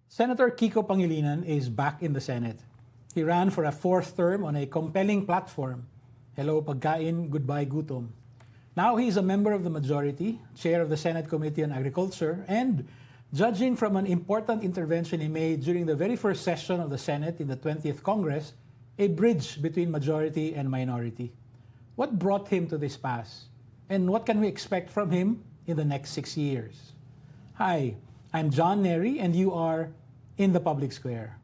Senator Kiko Pangilinan is back in the Senate. He ran for a fourth term on a compelling platform. Hello, pagkain, goodbye, gutom. Now he is a member of the majority, chair of the Senate Committee on Agriculture, and judging from an important intervention he made during the very first session of the Senate in the 20th Congress, a bridge between majority and minority. What brought him to this pass? And what can we expect from him in the next 6 years? Hi, I'm John Nery, and you are in the Public Square.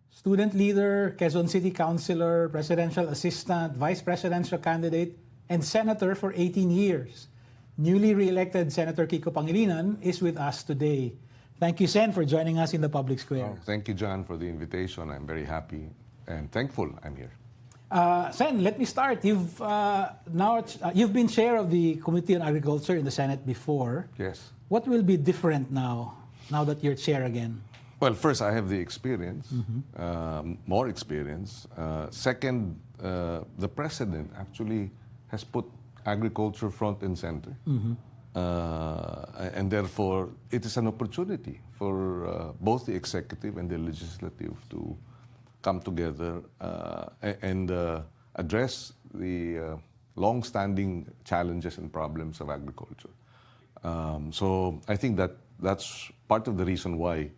Student leader, Quezon City Councilor, presidential assistant, vice presidential candidate, and senator for 18 years. Newly re-elected Senator Kiko Pangilinan is with us today. Thank you, Sen, for joining us in the Public Square. Oh, thank you, John, for the invitation. I'm very happy and thankful I'm here. Sen, let me start. You've been chair of the Committee on Agriculture in the Senate before. Yes. What will be different now that you're chair again? Well, first, I have the experience, more experience. Second, the president actually has put agriculture front and center. And therefore, it is an opportunity for both the executive and the legislative to come together and address the long-standing challenges and problems of agriculture. So I think that's part of the reason why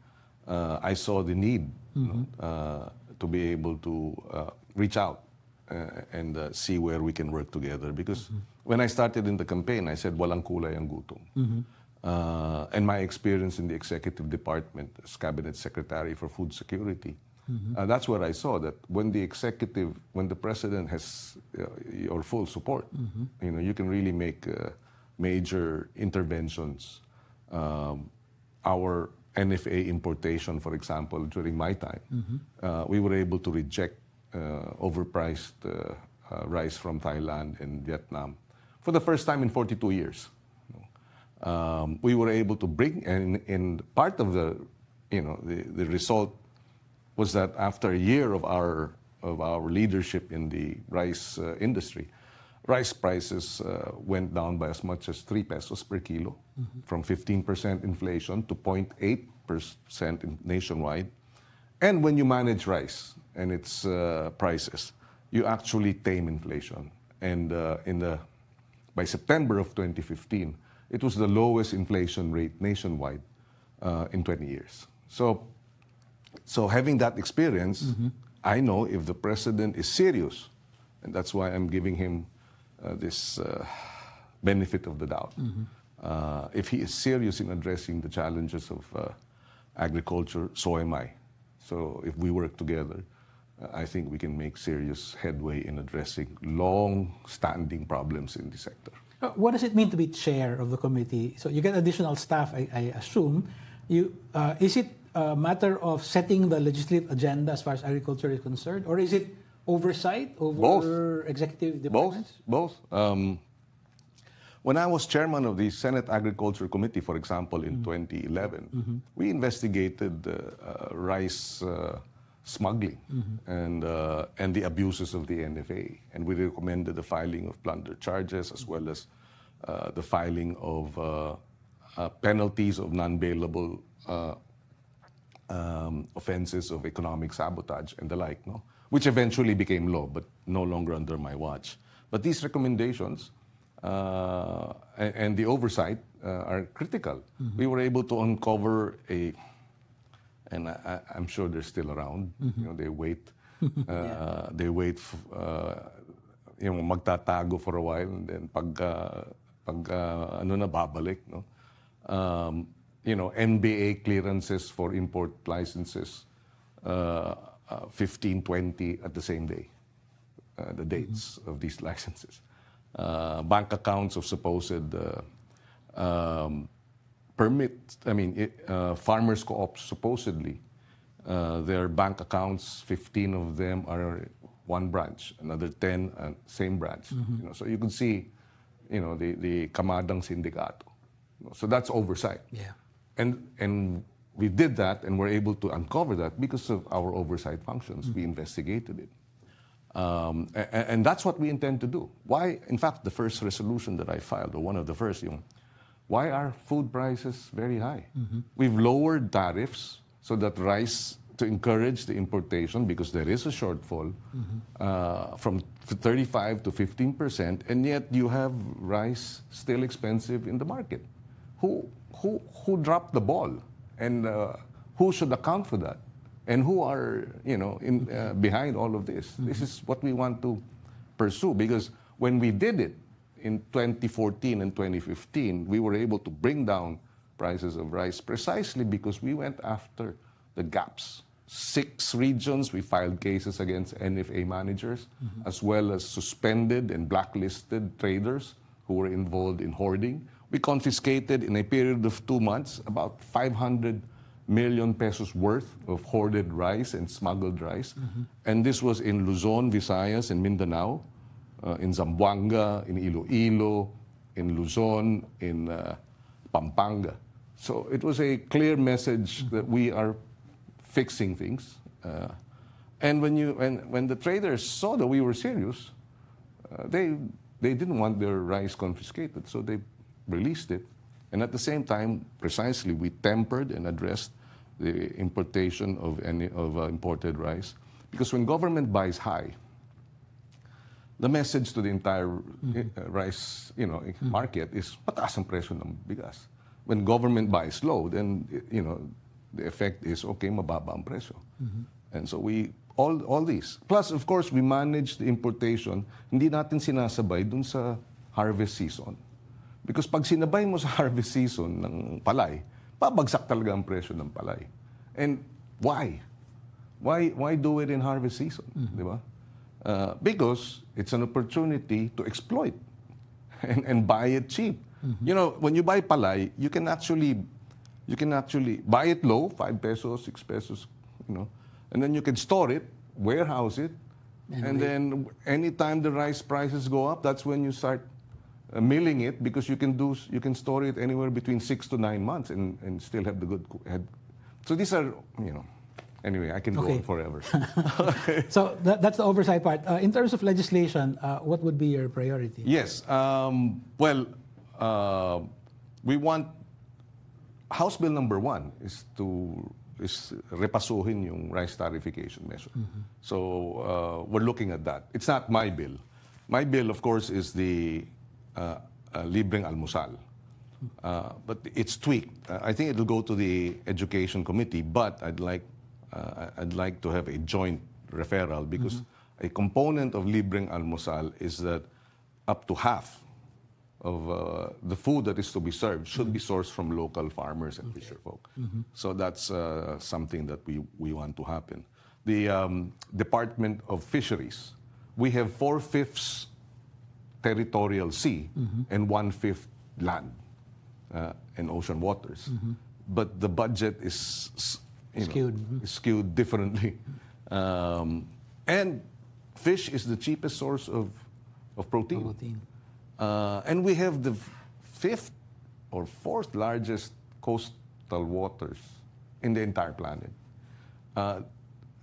I saw the need to be able to reach out and see where we can work together. Because when I started in the campaign, I said, walang kulay ang gutom. And my experience in the executive department as cabinet secretary for food security, that's where I saw that when the president has your full support, you can really make major interventions. Our NFA importation, for example, during my time, we were able to reject overpriced rice from Thailand and Vietnam for the first time in 42 years. We were able to bring, and part of the result was that after a year of our leadership in the rice industry, rice prices went down by as much as 3 pesos per kilo, from 15% inflation to 0.8% nationwide. And when you manage rice and its prices, you actually tame inflation. And by September of 2015, it was the lowest inflation rate nationwide in 20 years. So having that experience, I know if the president is serious, and that's why I'm giving him this benefit of the doubt. If he is serious in addressing the challenges of agriculture, so am I. So if we work together, I think we can make serious headway in addressing long-standing problems in the sector. What does it mean to be chair of the committee? So you get additional staff, I assume. Is it a matter of setting the legislative agenda as far as agriculture is concerned, or is it oversight over executive departments? Both. When I was chairman of the Senate Agriculture Committee, for example, in 2011, we investigated rice smuggling and the abuses of the NFA. And we recommended the filing of plunder charges as well as the filing of penalties of non-bailable offenses of economic sabotage and the like, which eventually became law, but no longer under my watch. But these recommendations and the oversight are critical. We were able to uncover and I'm sure they're still around. They wait. They wait. Magtatago for a while, and then babalik. NBA clearances for import licenses, 15, 20 at the same day. The dates of these licenses. Bank accounts of supposed farmers co-ops, supposedly, their bank accounts, 15 of them are one branch, another 10, same branch. So you can see, the kamadang sindikato. So that's oversight. Yeah. And we did that and were able to uncover that because of our oversight functions. We investigated it. And that's what we intend to do. Why, in fact, the first resolution that I filed, or one of the first, why are food prices very high? We've lowered tariffs so that rice, to encourage the importation, because there is a shortfall from 35 to 15%, and yet you have rice still expensive in the market. Who dropped the ball, and who should account for that, and who are behind all of this? This is what we want to pursue, because when we did it in 2014 and 2015, we were able to bring down prices of rice precisely because we went after the gaps. 6 regions, we filed cases against NFA managers, as well as suspended and blacklisted traders who were involved in hoarding. We confiscated in a period of 2 months about 500 million pesos worth of hoarded rice and smuggled rice. And this was in Luzon, Visayas, and Mindanao, in Zamboanga, in Iloilo, in Luzon, in Pampanga. So it was a clear message that we are fixing things. And when the traders saw that we were serious, they didn't want their rice confiscated, so they released it. And at the same time, precisely, we tempered and addressed the importation of imported rice. Because when government buys high, the message to the entire rice market is mataas ang presyo ng bigas. When government buys low, then the effect is, okay, mababa ang presyo. And so all these. Plus, of course, we manage the importation, hindi natin sinasabay dun sa harvest season. Because pag sinabay mo sa harvest season ng palay, pabagsak talaga ang presyo ng palay. And why? Why do it in harvest season? Di ba? Because it's an opportunity to exploit and buy it cheap. When you buy palay, you can actually buy it low, 5 pesos, 6 pesos, and then you can store it, warehouse it, and then anytime the rice prices go up, that's when you start milling it, because you can store it anywhere between 6 to 9 months and still have the good head. So these are, anyway, I can go on forever. So that's the oversight part. In terms of legislation, what would be your priority? Yes. We want House Bill number 1 is repasuhin yung rice tariffication measure. So we're looking at that. It's not my bill. My bill, of course, is the libreng almusal. But it's tweaked. I think it'll go to the Education Committee, but I'd like to have a joint referral, because a component of libreng almusal is that up to half of the food that is to be served should be sourced from local farmers and fisherfolk. So that's something that we want to happen. The Department of Fisheries, we have 4/5 territorial sea and 1/5 land and ocean waters. But the budget is skewed differently. And fish is the cheapest source of protein. And we have the 5th or 4th largest coastal waters in the entire planet.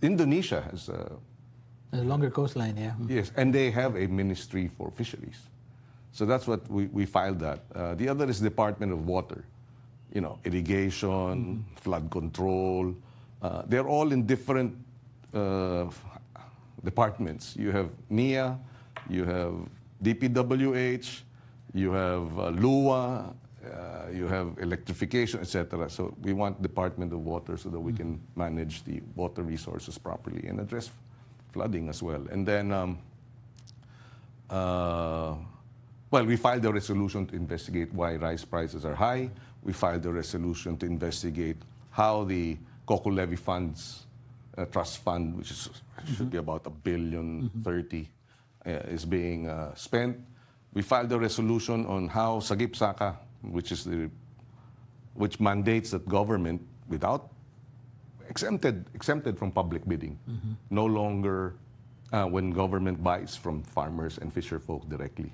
Indonesia has a longer coastline, yeah. Yes, and they have a ministry for fisheries. So that's what we filed that. The other is Department of Water. Irrigation, flood control. They're all in different departments. You have NIA, you have DPWH, you have LUA, you have electrification, etc. So we want Department of Water so that we can manage the water resources properly and address flooding as well. And then, we filed a resolution to investigate why rice prices are high. We filed a resolution to investigate how the Coco Levy Funds, Trust Fund, which should be about $1.30 billion, is being spent. We filed a resolution on how Sagip Saka, which mandates that government, without exempted from public bidding, no longer when government buys from farmers and fisherfolk directly.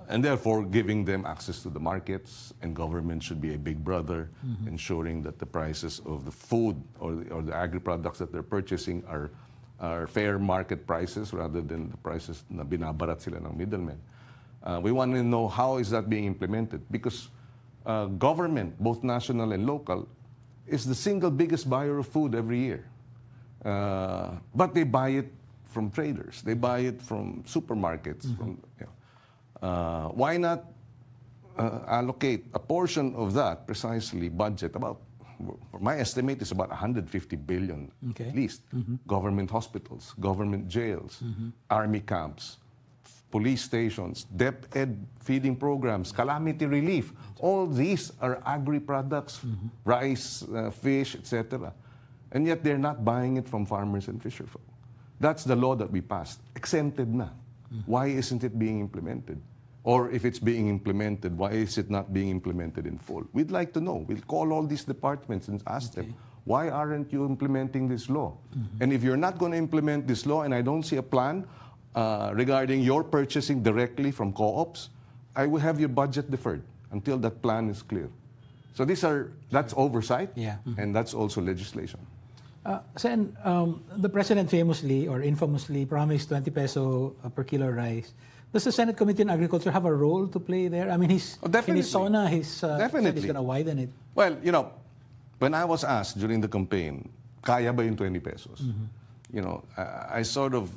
And therefore giving them access to the markets, and government should be a big brother, ensuring that the prices of the food or the agri-products that they're purchasing are fair market prices rather than the prices na binabarat sila ng middlemen. We want to know how is that being implemented, because government, both national and local, is the single biggest buyer of food every year. But they buy it from traders. They buy it from supermarkets. Why not allocate a portion of that, precisely budget, about, my estimate is about 150 billion at least. Government hospitals, government jails, army camps, police stations, DepEd feeding programs, calamity relief. All these are agri-products, rice, fish, etc. And yet they're not buying it from farmers and fisherfolk. That's the law that we passed. Exempted na. Why isn't it being implemented? Or if it's being implemented, why is it not being implemented in full? We'd like to know. We'll call all these departments and ask them, why aren't you implementing this law? And if you're not going to implement this law, and I don't see a plan regarding your purchasing directly from co-ops, I will have your budget deferred until that plan is clear. So that's oversight, and that's also legislation. Sen, the President famously or infamously promised 20 peso per kilo rice. Does the Senate Committee on Agriculture have a role to play there? I mean, in his SONA, he's said he's going to widen it. Well, when I was asked during the campaign, kaya ba yung 20 pesos? I sort of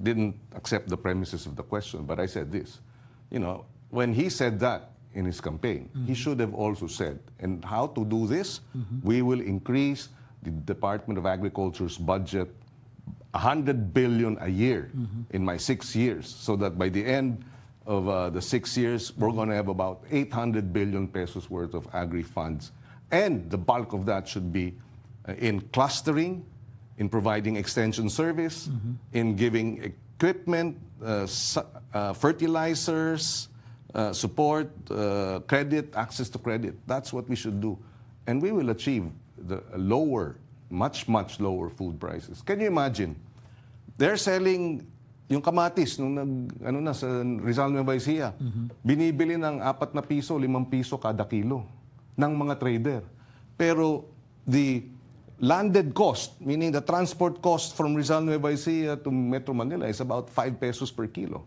didn't accept the premises of the question, but I said this. When he said that in his campaign, he should have also said, and how to do this, we will increase the Department of Agriculture's budget 100 billion a year in my 6 years, so that by the end of the 6 years, we're going to have about 800 billion pesos worth of agri-funds. And the bulk of that should be in clustering, in providing extension service, in giving equipment, fertilizers, support, credit, access to credit. That's what we should do. And we will achieve the lower, much lower food prices. Can you imagine? They're selling yung kamatis nung sa Rizal Nueva Ecija. Binibili ng 4 na piso, 5 piso kada kilo ng mga trader. Pero the landed cost, meaning the transport cost from Rizal Nueva Ecija to Metro Manila, is about 5 pesos per kilo.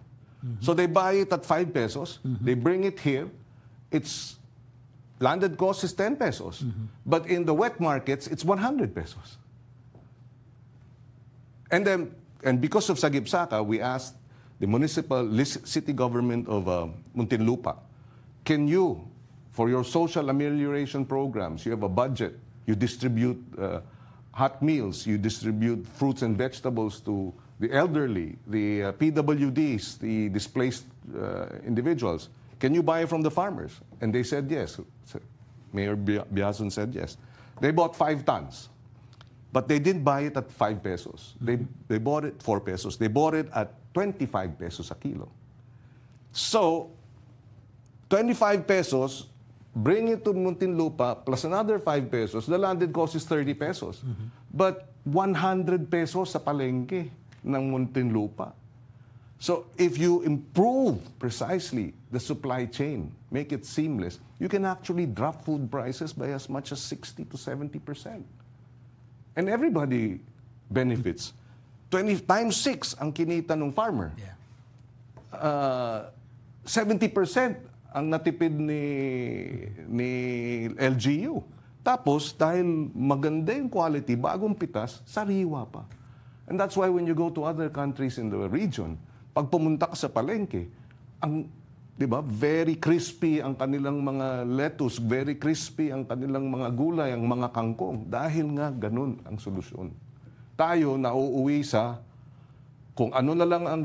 So they buy it at 5 pesos, they bring it here, its landed cost is 10 pesos. But in the wet markets, it's 100 pesos. And because of Sagip-Saka, we asked the city government of Muntinlupa, can you, for your social amelioration programs, you have a budget, you distribute hot meals, you distribute fruits and vegetables to the elderly, the PWDs, the displaced individuals. Can you buy from the farmers? And they said yes. Mayor Biazon said yes. They bought 5 tons. But they didn't buy it at 5 pesos. They bought it 4 pesos. They bought it at 25 pesos a kilo. So, 25 pesos, bring it to Muntinlupa, plus another 5 pesos, the landed cost is 30 pesos. But 100 pesos sa palengke ng Muntinlupa. So if you improve precisely the supply chain, make it seamless, you can actually drop food prices by as much as 60 to 70%. And everybody benefits. 20 times 6 ang kinita ng farmer. 70% ang natipid ni LGU. Tapos, dahil maganda yung quality, bagong pitas, sariwa pa. And that's why when you go to other countries in the region, pag pumunta ka sa palengke, very crispy ang kanilang mga lettuce, very crispy ang kanilang mga gulay, ang mga kangkong. Dahil nga ganun ang solusyon. Tayo nauuwi sa kung ano na lang ang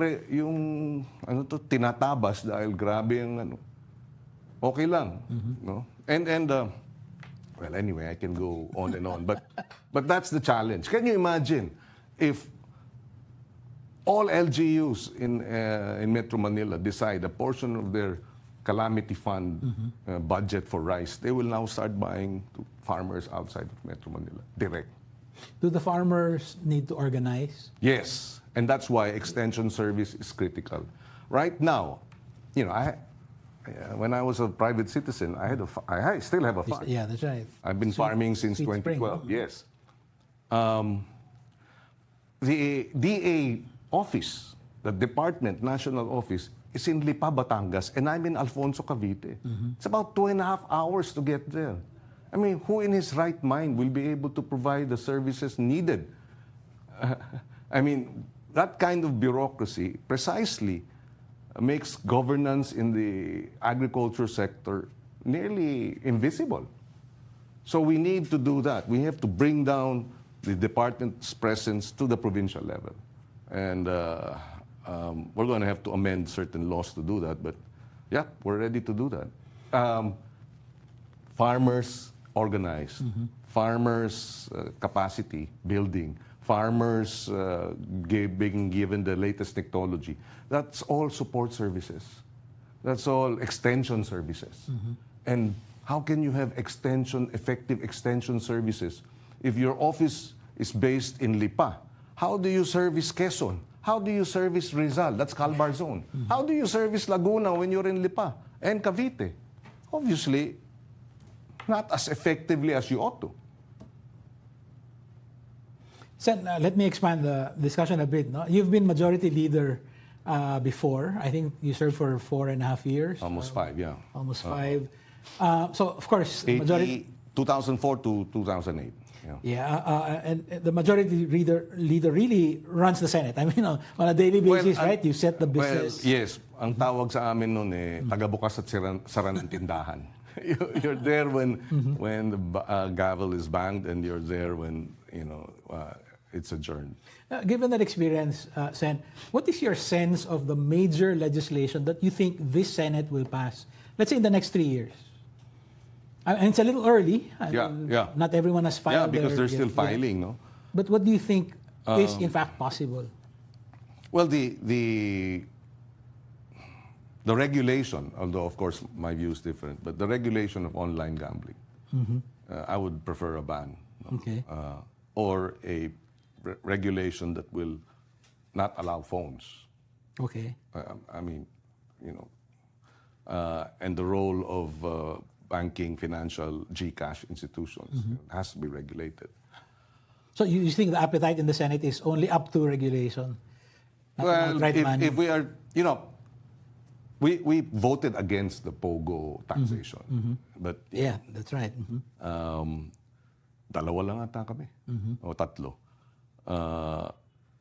tinatabas dahil grabe ang okay lang, no? Well, anyway, I can go on and on, but that's the challenge. Can you imagine if all LGUs in Metro Manila decide a portion of their calamity fund budget for rice, they will now start buying to farmers outside of Metro Manila, direct. Do the farmers need to organize? Yes, and that's why extension service is critical. Right now, when I was a private citizen, I still have a farm. Yeah, that's right. I've been farming since 2012. Yes. The DA office, the department, national office, is in Lipa, Batangas, and I'm in Alfonso, Cavite. It's about 2.5 hours to get there. I mean, who in his right mind will be able to provide the services needed? I mean, that kind of bureaucracy precisely makes governance in the agriculture sector nearly invisible. So we need to do that. We have to bring down the department's presence to the provincial level. And we're going to have to amend certain laws to do that. But yeah, we're ready to do that. Farmers organized, farmers capacity building, farmers being given the latest technology. That's all support services. That's all extension services. And how can you have effective extension services if your office is based in Lipa? How do you service Quezon? How do you service Rizal? That's Calbar Zone. How do you service Laguna when you're in Lipa and Cavite? Obviously, not as effectively as you ought to. Sen, let me expand the discussion a bit. No? You've been majority leader before. I think you served for 4.5 years. Almost 5, yeah. Almost 5. So, of course, 2004 to 2008. And the majority leader really runs the Senate. I mean, on a daily basis, right? You set the business. Well, yes. Ang tawag sa amin noon tagabukas at sara ng tindahan. You're there when the gavel is banged, and you're there when it's adjourned. Given that experience, Sen, what is your sense of the major legislation that you think this Senate will pass? Let's say in the next 3 years. And it's a little early. Not everyone has filed. Yeah, because they're still filing, no? But what do you think is in fact possible? Well, the regulation, although of course my view is different, but the regulation of online gambling, I would prefer a ban. No? Okay. Or a regulation that will not allow phones. Okay. I mean, and the role of banking, financial, GCash institutions has to be regulated. So you think the appetite in the Senate is only up to regulation? Well, if we are, we voted against the POGO taxation. But yeah, that's right. Dalawa lang ata kami, o tatlo.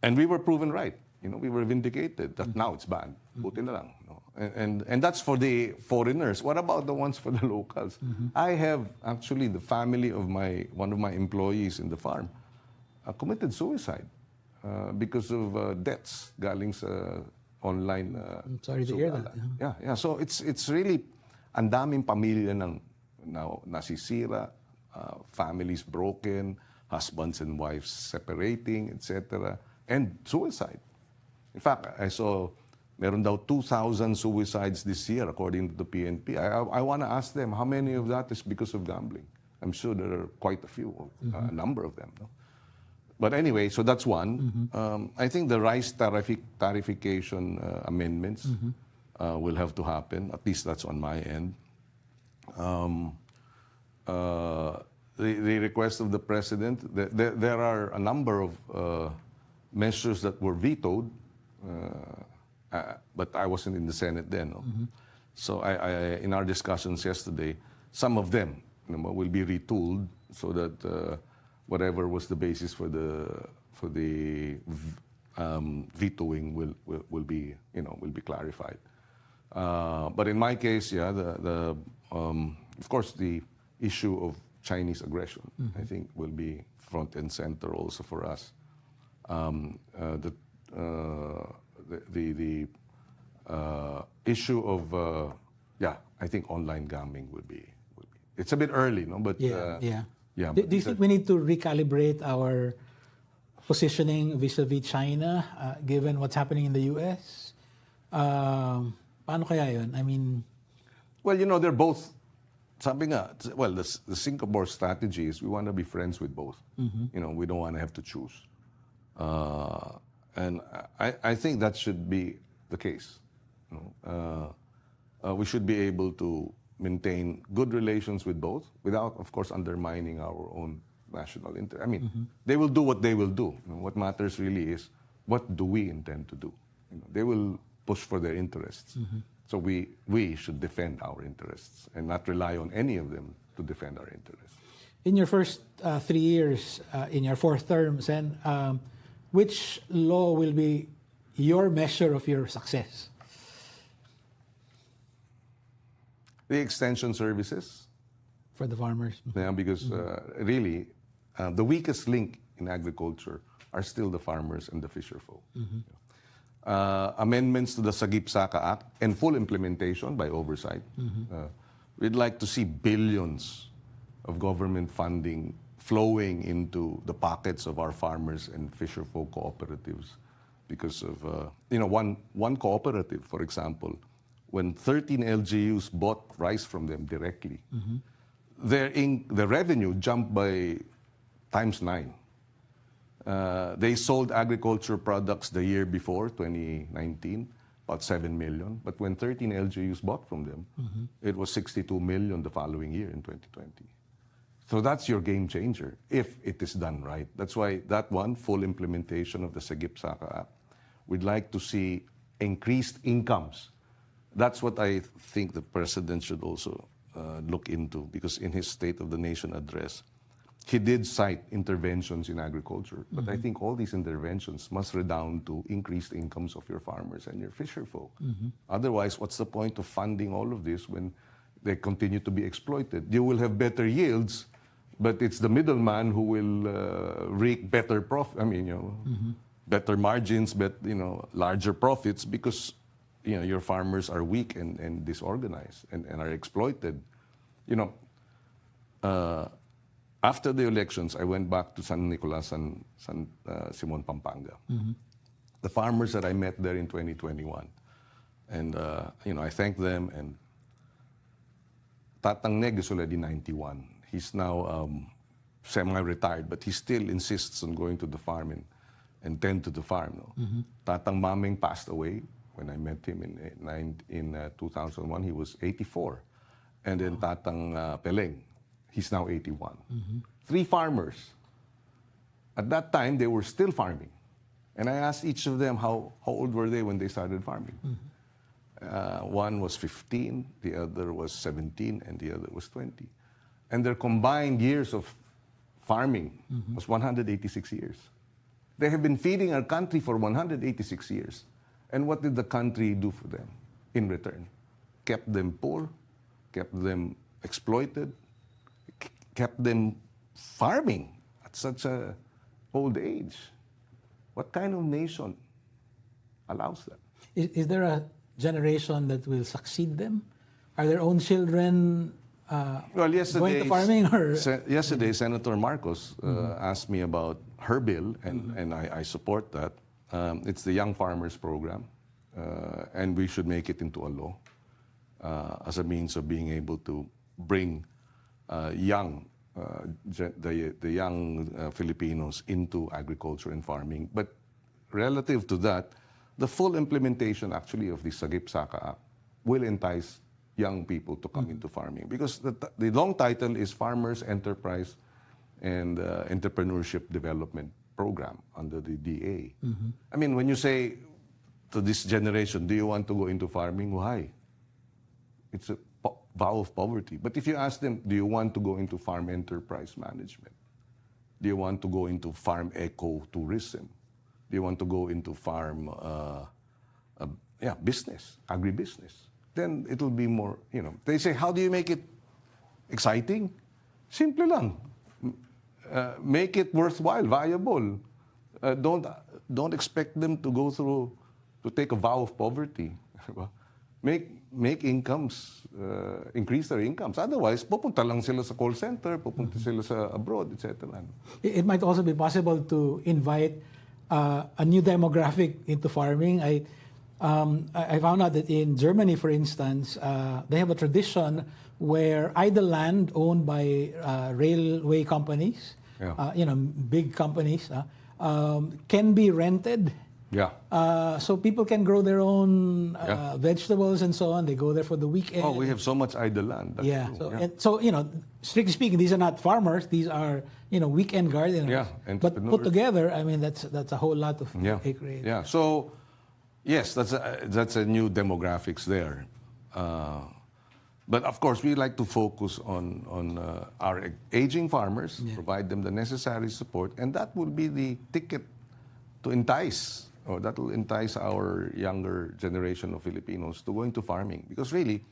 And we were proven right. We were vindicated that now it's banned. Buti na lang. And that's for the foreigners. What about the ones for the locals? I have actually the family of one of my employees in the farm committed suicide because of debts galing sa online. I'm sorry to hear that. Yeah. So it's really ang daming pamilya nang nasisira, families broken, husbands and wives separating, etc., and suicide. In fact, I saw meron daw 2,000 suicides this year according to the PNP. I want to ask them how many of that is because of gambling. I'm sure there are quite a few, a number of them. No? But anyway, so that's one. I think the rice tarification amendments will have to happen. At least that's on my end. The request of the president, there are a number of measures that were vetoed, but I wasn't in the Senate then. No? So I in our discussions yesterday, some of them will be retooled so that whatever was the basis for the vetoing will be clarified. But in my case, of course, the issue of Chinese aggression, I think, will be front and center also for us. The issue of I think online gambling will be. It's a bit early, no? But yeah. Do you think we need to recalibrate our positioning vis-a-vis China, given what's happening in the U.S.? Paano kaya yun? I mean, well, they're both. Sabi nga, well, the Singapore strategy is we want to be friends with both. We don't want to have to choose. And I think that should be the case. We should be able to maintain good relations with both without, of course, undermining our own national interest. I mean, they will do what they will do. What matters really is what do we intend to do. They will push for their interests. So we should defend our interests and not rely on any of them to defend our interests. In your first 3 years, in your fourth term, Sen, which law will be your measure of your success? The extension services. For the farmers. Yeah, because really, the weakest link in agriculture are still the farmers and the fisherfolk. Amendments to the Sagip-Saka Act and full implementation by Oversight. We'd like to see billions of government funding flowing into the pockets of our farmers and fisherfolk cooperatives because of, one cooperative, for example, when 13 LGUs bought rice from them directly, the revenue jumped by ×9. They sold agriculture products the year before, 2019, about 7 million. But when 13 LGUs bought from them, it was 62 million the following year in 2020. So that's your game changer, if it is done right. That's why that one, full implementation of the Sagip-Saka Act, we'd like to see increased incomes. That's what I think the President should also look into, because in his State of the Nation address, he did cite interventions in agriculture, but I think all these interventions must redound to increased incomes of your farmers and your fisherfolk. Otherwise, what's the point of funding all of this when they continue to be exploited? You will have better yields, but it's the middleman who will reap better profit. Better margins, but larger profits because your farmers are weak and disorganized and are exploited. After the elections, I went back to San Nicolas, San Simon, Pampanga. The farmers that I met there in 2021. And, I thanked them. And Tatang Neg is already 91. He's now semi-retired, but he still insists on going to the farm and tend to the farm. Tatang Maming passed away when I met him in 2001. He was 84. And then Tatang Peleng, he's now 81. 3 farmers. At that time, they were still farming. And I asked each of them how old were they when they started farming. One was 15, the other was 17, and the other was 20. And their combined years of farming was 186 years. They have been feeding our country for 186 years. And what did the country do for them in return? Kept them poor, kept them exploited, kept them farming at such a old age. What kind of nation allows that? Is there a generation that will succeed them? Are their own children going to farming? Yesterday, Senator Marcos asked me about her bill, and I support that. It's the Young Farmers Program, and we should make it into a law as a means of being able to bring the young Filipinos into agriculture and farming. But relative to that, the full implementation actually of the Sagip-Saka Act will entice young people to come into farming, because the long title is Farmers Enterprise and Entrepreneurship Development Program under the DA. I mean, when you say to this generation, do you want to go into farming? Why? It's a vow of poverty. But if you ask them, do you want to go into farm enterprise management? Do you want to go into farm ecotourism? Do you want to go into farm business, agribusiness? Then it'll be more, They say, how do you make it exciting? Simple lang. Make it worthwhile, viable. Don't expect them to go through, to take a vow of poverty. Make incomes, increase their incomes. Otherwise, pupunta lang sila sa call center, pupunta sila sa abroad, etc. It might also be possible to invite a new demographic into farming. I found out that in Germany, for instance, they have a tradition where idle land owned by railway companies, big companies, can be rented. So people can grow their own vegetables and so on. They go there for the weekend. Oh, we have so much idle land. That's true. So strictly speaking, these are not farmers. These are weekend gardeners. But put together, I mean, that's a whole lot of acreage. So Yes, that's a new demographics there. But of course, we like to focus on our aging farmers, provide them the necessary support, and that will be the ticket to entice, or that will entice our younger generation of Filipinos to go into farming. Because really,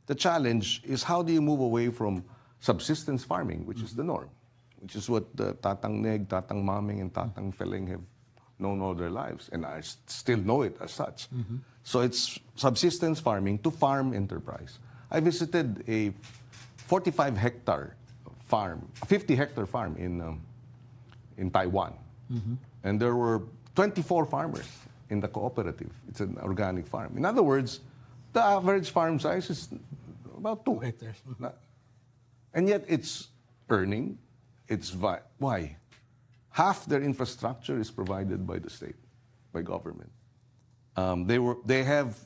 the challenge is how do you move away from subsistence farming, which is the norm, which is what Tatang Neg, Tatang Maming, and Tatang Feleng have known all their lives, and I still know it as such. So it's subsistence farming to farm enterprise. I visited a 45-hectare farm, a 50-hectare farm in Taiwan, and there were 24 farmers in the cooperative. It's an organic farm. In other words, the average farm size is about 2 hectares. And yet it's earning. Why? Half their infrastructure is provided by the state, by government. They have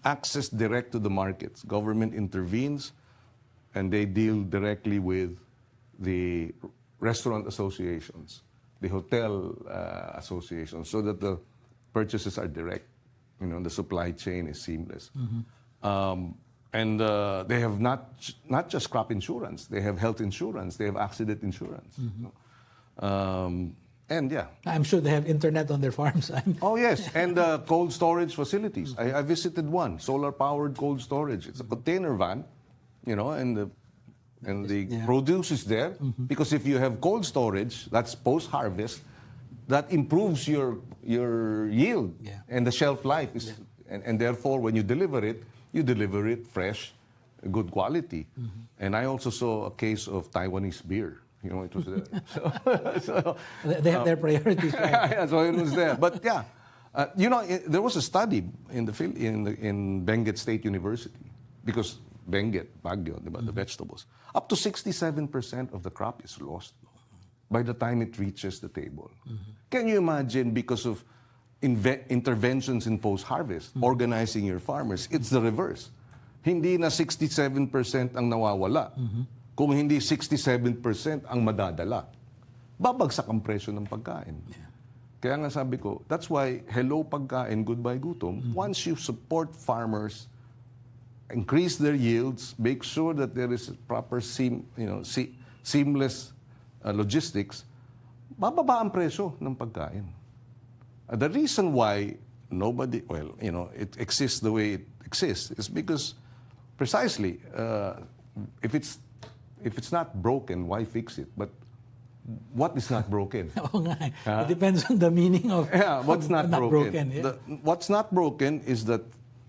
access direct to the markets. Government intervenes, and they deal directly with the restaurant associations, the hotel associations, so that the purchases are direct. The supply chain is seamless. And they have not just crop insurance, they have health insurance, they have accident insurance. And yeah. I'm sure they have internet on their farms. Oh yes, and cold storage facilities. I visited one, solar-powered cold storage. It's a container van, and the produce is there. Because if you have cold storage, that's post-harvest, that improves your yield and the shelf life. And therefore, when you deliver it fresh, good quality. And I also saw a case of Taiwanese beer. It was there. So, they have their priorities. Right? Yeah, so it was there. But yeah, there was a study in Benguet State University, because Benguet, Baguio, the vegetables, up to 67% of the crop is lost by the time it reaches the table. Can you imagine, because of interventions in post-harvest, organizing your farmers, it's the reverse. Hindi na 67% ang nawawala. Kung hindi 67% ang madadala. Babagsak ang presyo ng pagkain. Kaya nga sabi ko, that's why hello pagkain, goodbye gutom. Once you support farmers, increase their yields, make sure that there is proper seamless logistics, bababa ang presyo ng pagkain. The reason why it exists the way it exists is because precisely, if it's not broken, why fix it? But what is not broken? It depends on the meaning of what's not broken. Yeah. What's not broken is that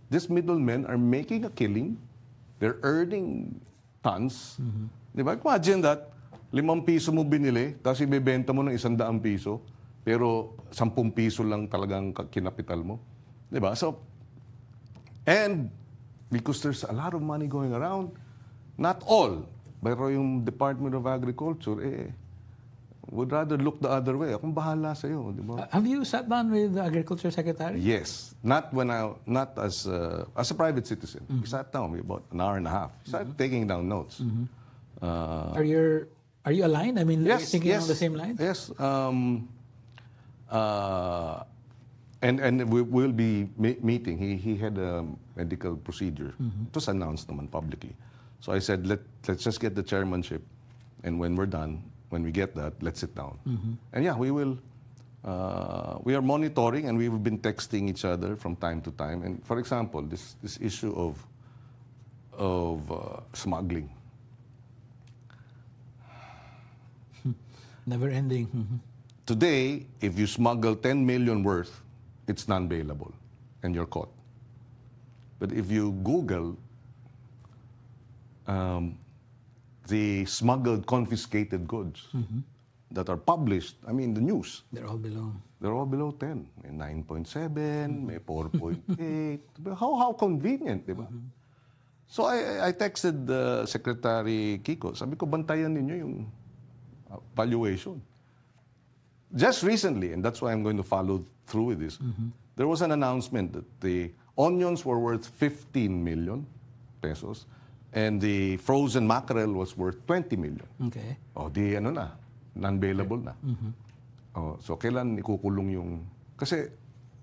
these middlemen are making a killing. They're earning tons. Di ba? Imagine that, 5 piso mo binili, tapos ibebenta mo ng 100 piso, pero 10 piso lang talagang kinapital mo. Di ba? So, and because there's a lot of money going around, not all, pero yung Department of Agriculture, would rather look the other way. Akong bahala sa'yo, di ba? Have you sat down with the Agriculture Secretary? Yes. Not as a private citizen. We sat down about an hour and a half. We started taking down notes. Are you aligned? I mean, yes, are you thinking on the same lines? Yes. And we will be meeting. He had a medical procedure. It was announced naman publicly. So I said, let's just get the chairmanship, and when we're done, when we get that, let's sit down. And yeah, we will. We are monitoring, and we've been texting each other from time to time. And for example, this issue of smuggling. Never ending. Today, if you smuggle 10 million worth, it's non-bailable, and you're caught. But if you Google the smuggled, confiscated goods that are published, I mean, the news. They're all below. They're all below 10. May 9.7, may 4.8. How convenient, di ba? So I texted Secretary Kiko. Sabi ko, bantayan ninyo yung valuation. Just recently, and that's why I'm going to follow through with this, there was an announcement that the onions were worth 15 million pesos, and the frozen mackerel was worth 20 million. Okay. O di non-bailable na. Oh, so kailan ikukulong yung... Kasi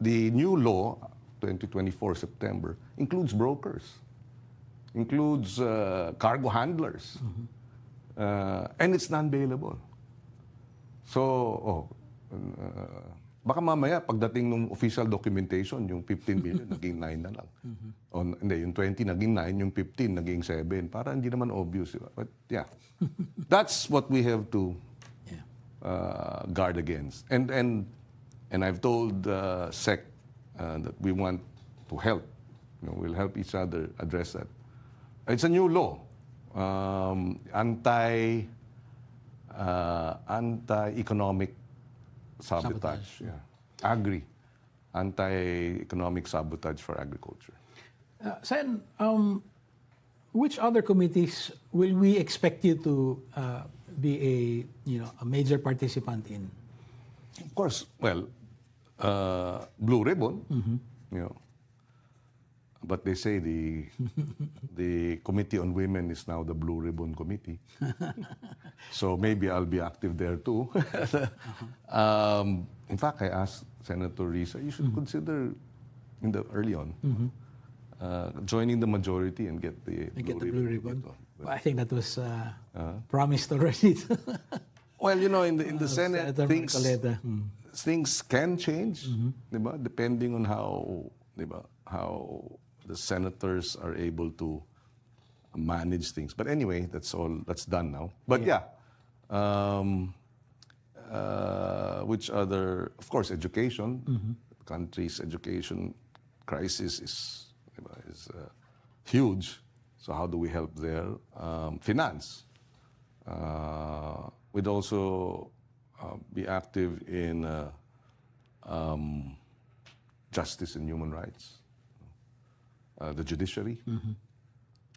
the new law, 2024 September, includes brokers, includes cargo handlers, and it's non-bailable. So, baka mamaya pagdating ng official documentation, yung 15 billion naging 9 na lang. O, hindi, yung 20 naging 9, yung 15 naging 7. Para hindi naman obvious. But yeah, that's what we have to guard against. And I've told SEC that we want to help. We'll help each other address that. It's a new law. Anti-economic sabotage. Yeah. Anti-economic sabotage for agriculture. Sen, which other committees will we expect you to be a major participant in? Of course, well, Blue Ribbon, but they say the Committee on Women is now the Blue Ribbon Committee. So maybe I'll be active there too. In fact, I asked Senator Risa, you should consider early on joining the majority and get the Blue Ribbon. Well, I think that was promised already. Well, in the Senate, things can change, diba? Depending on how the senators are able to manage things. But anyway, that's done now. But yeah, which other? Of course, education. The country's education crisis is huge. So how do we help there? Finance. We'd also be active in justice and human rights. The judiciary.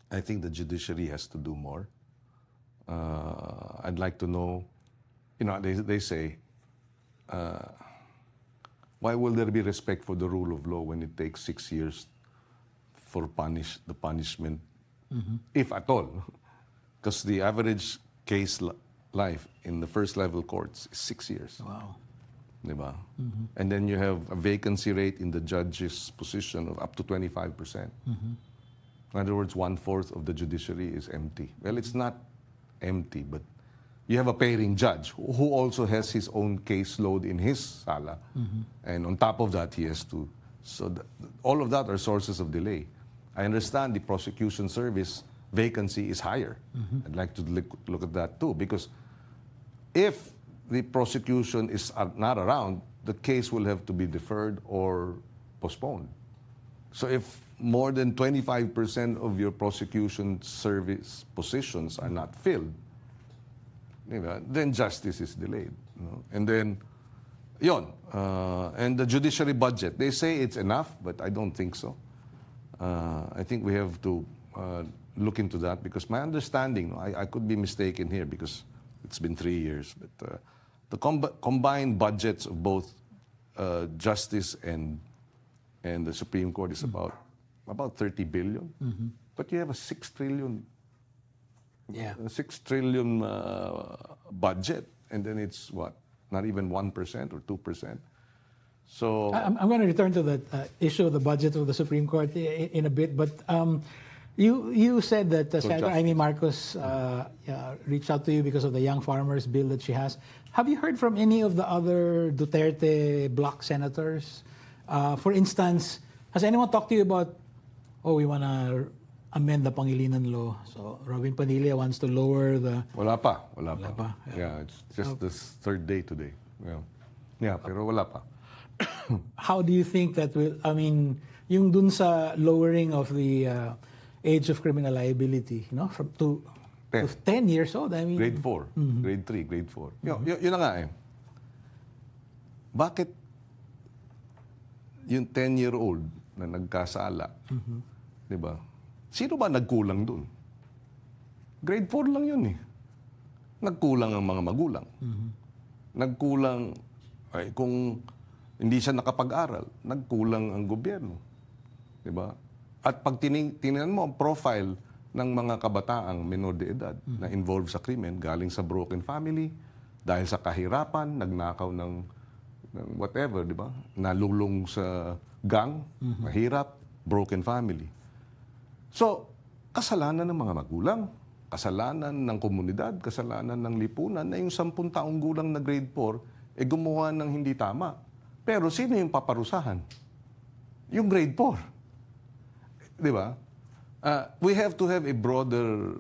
I think the judiciary has to do more. I'd like to know, they say, why will there be respect for the rule of law when it takes 6 years for the punishment, if at all? Because the average case life in the first level courts is 6 years. Wow. Diba? And then you have a vacancy rate in the judge's position of up to 25%. In other words, 1/4 of the judiciary is empty. Well, it's not empty, but you have a pairing judge who also has his own caseload in his sala. And on top of that, he has to... So all of that are sources of delay. I understand the prosecution service vacancy is higher. I'd like to look at that too, because if the prosecution is not around, the case will have to be deferred or postponed. So if more than 25% of your prosecution service positions are not filled, then justice is delayed. And then, and the judiciary budget, they say it's enough, but I don't think so. I think we have to look into that, because my understanding, I could be mistaken here because it's been 3 years, but the combined budgets of both justice and the Supreme Court is about 30 billion. But you have a 6 trillion budget, and then it's what? Not even 1% or 2%. So I'm going to return to that issue of the budget of the Supreme Court in a bit, but you said that Senator Amy Marcos reached out to you because of the young farmers bill that she has. Have you heard from any of the other Duterte bloc senators? For instance, has anyone talked to you about, we want to amend the Pangilinan law? So Robin Padilla wants to lower the... Wala pa. Yeah, it's just the third day today. Yeah, pero wala pa. How do you think that will, yung dun sa lowering of the age of criminal liability, from to 10 years old, Grade 4, grade 3, grade 4. Yun na nga eh. Bakit yung 10-year-old na nagkasala, di ba? Sino ba nagkulang dun? Grade 4 lang yun eh. Nagkulang ang mga magulang. Nagkulang, kung hindi siya nakapag-aral, nagkulang ang gobyerno. Di ba? At pag tingnan mo ang profile ng mga kabataang menor de edad na involved sa krimen, galing sa broken family, dahil sa kahirapan, nagnakaw ng whatever, di ba? Nalulong sa gang, mahirap, broken family. So, kasalanan ng mga magulang, kasalanan ng komunidad, kasalanan ng lipunan na yung 10 taong gulang na grade 4 gumawa ng hindi tama. Pero sino yung paparusahan? Yung grade 4. Di ba? We have to have a broader...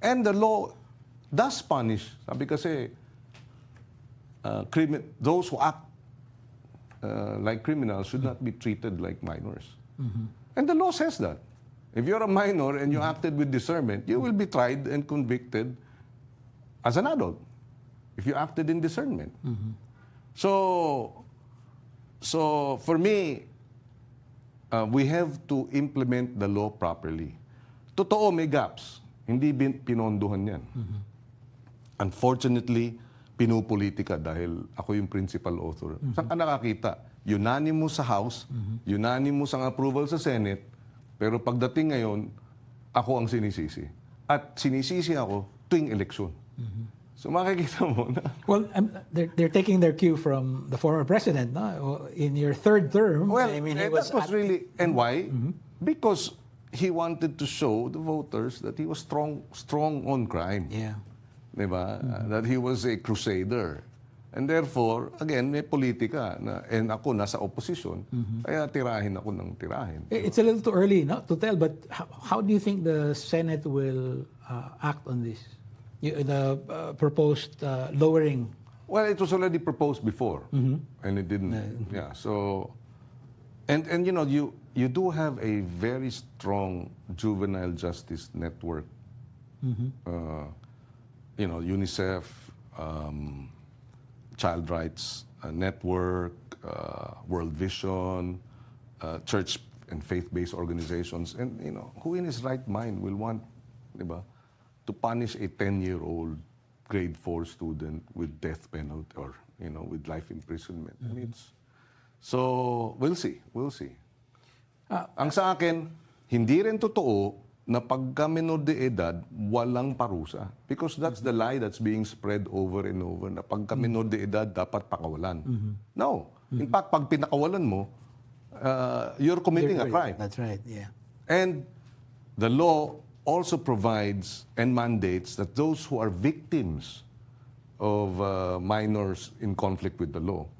And the law does punish. Sabi kasi, those who act like criminals should not be treated like minors. And the law says that. If you're a minor and you acted with discernment, you will be tried and convicted as an adult if you acted in discernment. So for me, we have to implement the law properly. Totoo, may gaps. Hindi pinondohan yan. Unfortunately, pinupolitika dahil ako yung principal author. Saan ka nakakita? Unanimous sa House, unanimous ang approval sa Senate, pero pagdating ngayon, ako ang sinisisi. At sinisisi ako tuwing eleksyon. So makikita mo na... Well, they're taking their cue from the former president, no? In your third term, Well, I mean, that was really... And why? Because he wanted to show the voters that he was strong on crime. Yeah. Diba? That he was a crusader. And therefore, again, may politika na, and ako nasa opposition, kaya tirahin ako ng tirahin. It's a little too early, no, to tell, but how do you think the Senate will act on this? The proposed lowering? Well, it was already proposed before, and it didn't. Yeah. So, and you know, you do have a very strong juvenile justice network. You know, UNICEF, Child Rights Network, World Vision, church and faith-based organizations, and you know, who in his right mind will want, diba, to punish a 10-year-old grade 4 student with death penalty or you know with life imprisonment? I mean, so we'll see. Ang sa akin, hindi rin totoo na pagka minor de edad, walang parusa. Because that's the lie that's being spread over and over, na pagka minor de edad, dapat pakawalan. No. In fact, pag pinakawalan mo, you're committing a crime. That's right, yeah. And the law also provides and mandates that those who are victims of minors in conflict with the law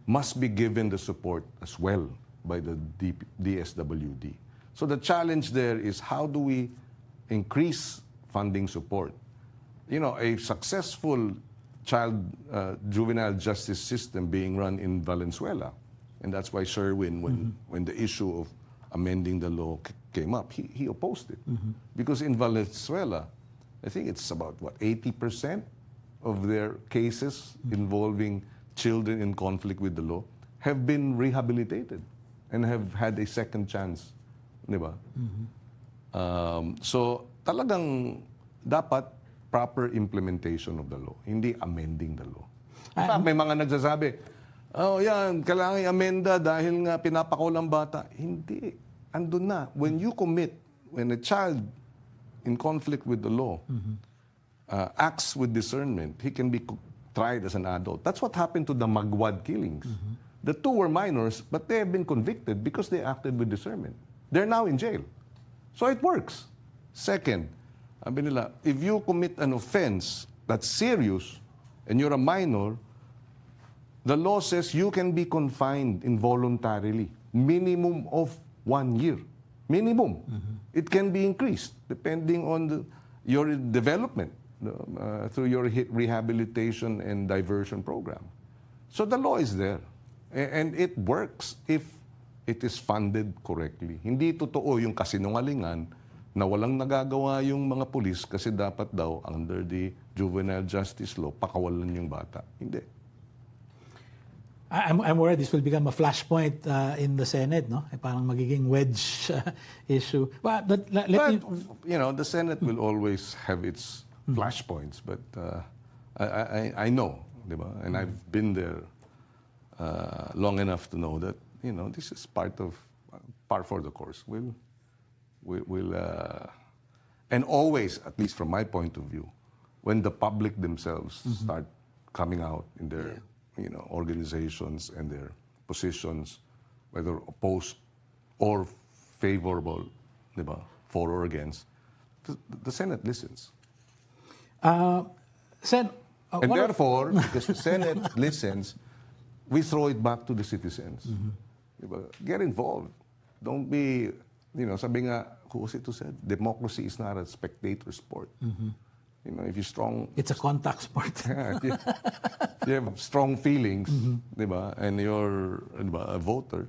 must be given the support as well by the DSWD. So the challenge there is how do we increase funding support? You know, a successful juvenile justice system being run in Valenzuela, and that's why Sherwin, when the issue of amending the law came up, he opposed it. Because in Valenzuela, I think it's about, 80% of their cases involving children in conflict with the law have been rehabilitated and have had a second chance. Di ba? So, talagang dapat proper implementation of the law, hindi amending the law. In fact, may mga nagsasabi, oh yan, kailangan i-amenda dahil nga pinapakawalang bata. Hindi. Andun na. When a child in conflict with the law acts with discernment, he can be tried as an adult. That's what happened to the Magwad killings. The two were minors, but they have been convicted because they acted with discernment. They're now in jail. So it works. Second, sabi nila, if you commit an offense that's serious and you're a minor, the law says you can be confined involuntarily, minimum of 1 year. Minimum. It can be increased depending on your development through your rehabilitation and diversion program. So the law is there. And it works if it is funded correctly. Hindi totoo yung kasinungalingan na walang nagagawa yung mga pulis kasi dapat daw under the juvenile justice law, pakawalan yung bata. Hindi. I'm worried this will become a flashpoint in the Senate, no? Parang magiging wedge issue. But you know, the Senate will always have its flashpoints, but I know, di ba? And I've been there long enough to know that, you know, this is par for the course. And always, at least from my point of view, when the public themselves start coming out in their organizations and their positions, whether opposed or favorable, diba, for or against, the Senate listens. Sen, And therefore, because the Senate listens, we throw it back to the citizens. Diba? Get involved. Don't be, sabi nga, who was it who said? Democracy is not a spectator sport. If you're strong... It's a contact sport. Yeah, if you have strong feelings, diba, and you're a voter,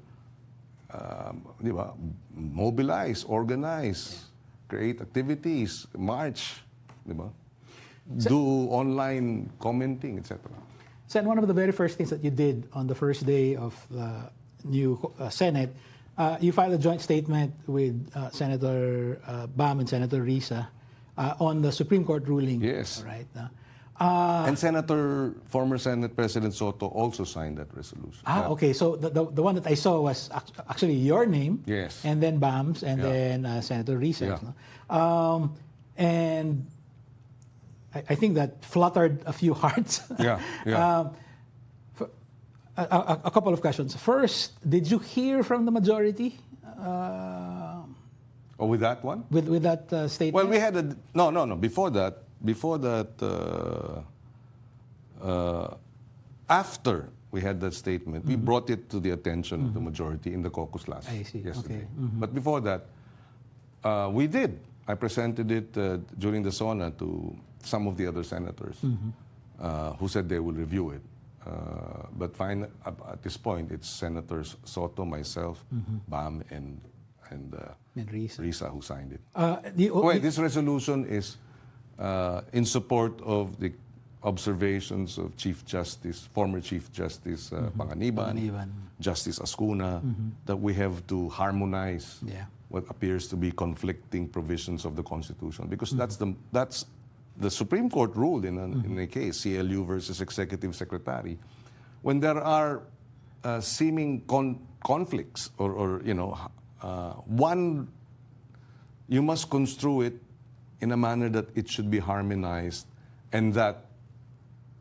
diba, mobilize, organize, create activities, march, diba? Do online commenting, etc. Sen, one of the very first things that you did on the first day of the new Senate, you filed a joint statement with Senator Bam and Senator Risa on the Supreme Court ruling. Yes. Right. And former Senate President Soto also signed that resolution. Okay. So the one that I saw was actually your name. Yes. And then Bam's, and then Senator Risa's. Yeah. And I think that fluttered a few hearts. Yeah. A couple of questions. First, did you hear from the majority? With that one? With that statement? Well, we had no. Before that, after we had that statement, we brought it to the attention of the majority in the caucus last yesterday. Okay. But before that, we did. I presented it during the SONA to some of the other senators who said they will review it. But at this point, it's Senators Soto, myself, Bam, and Risa who signed it. This resolution is in support of the observations of former Chief Justice Pangilinan, Justice Ascuna, that we have to harmonize what appears to be conflicting provisions of the Constitution, because that's the Supreme Court ruled in a case, CLU versus Executive Secretary, when there are seeming conflicts or one, you must construe it in a manner that it should be harmonized, and that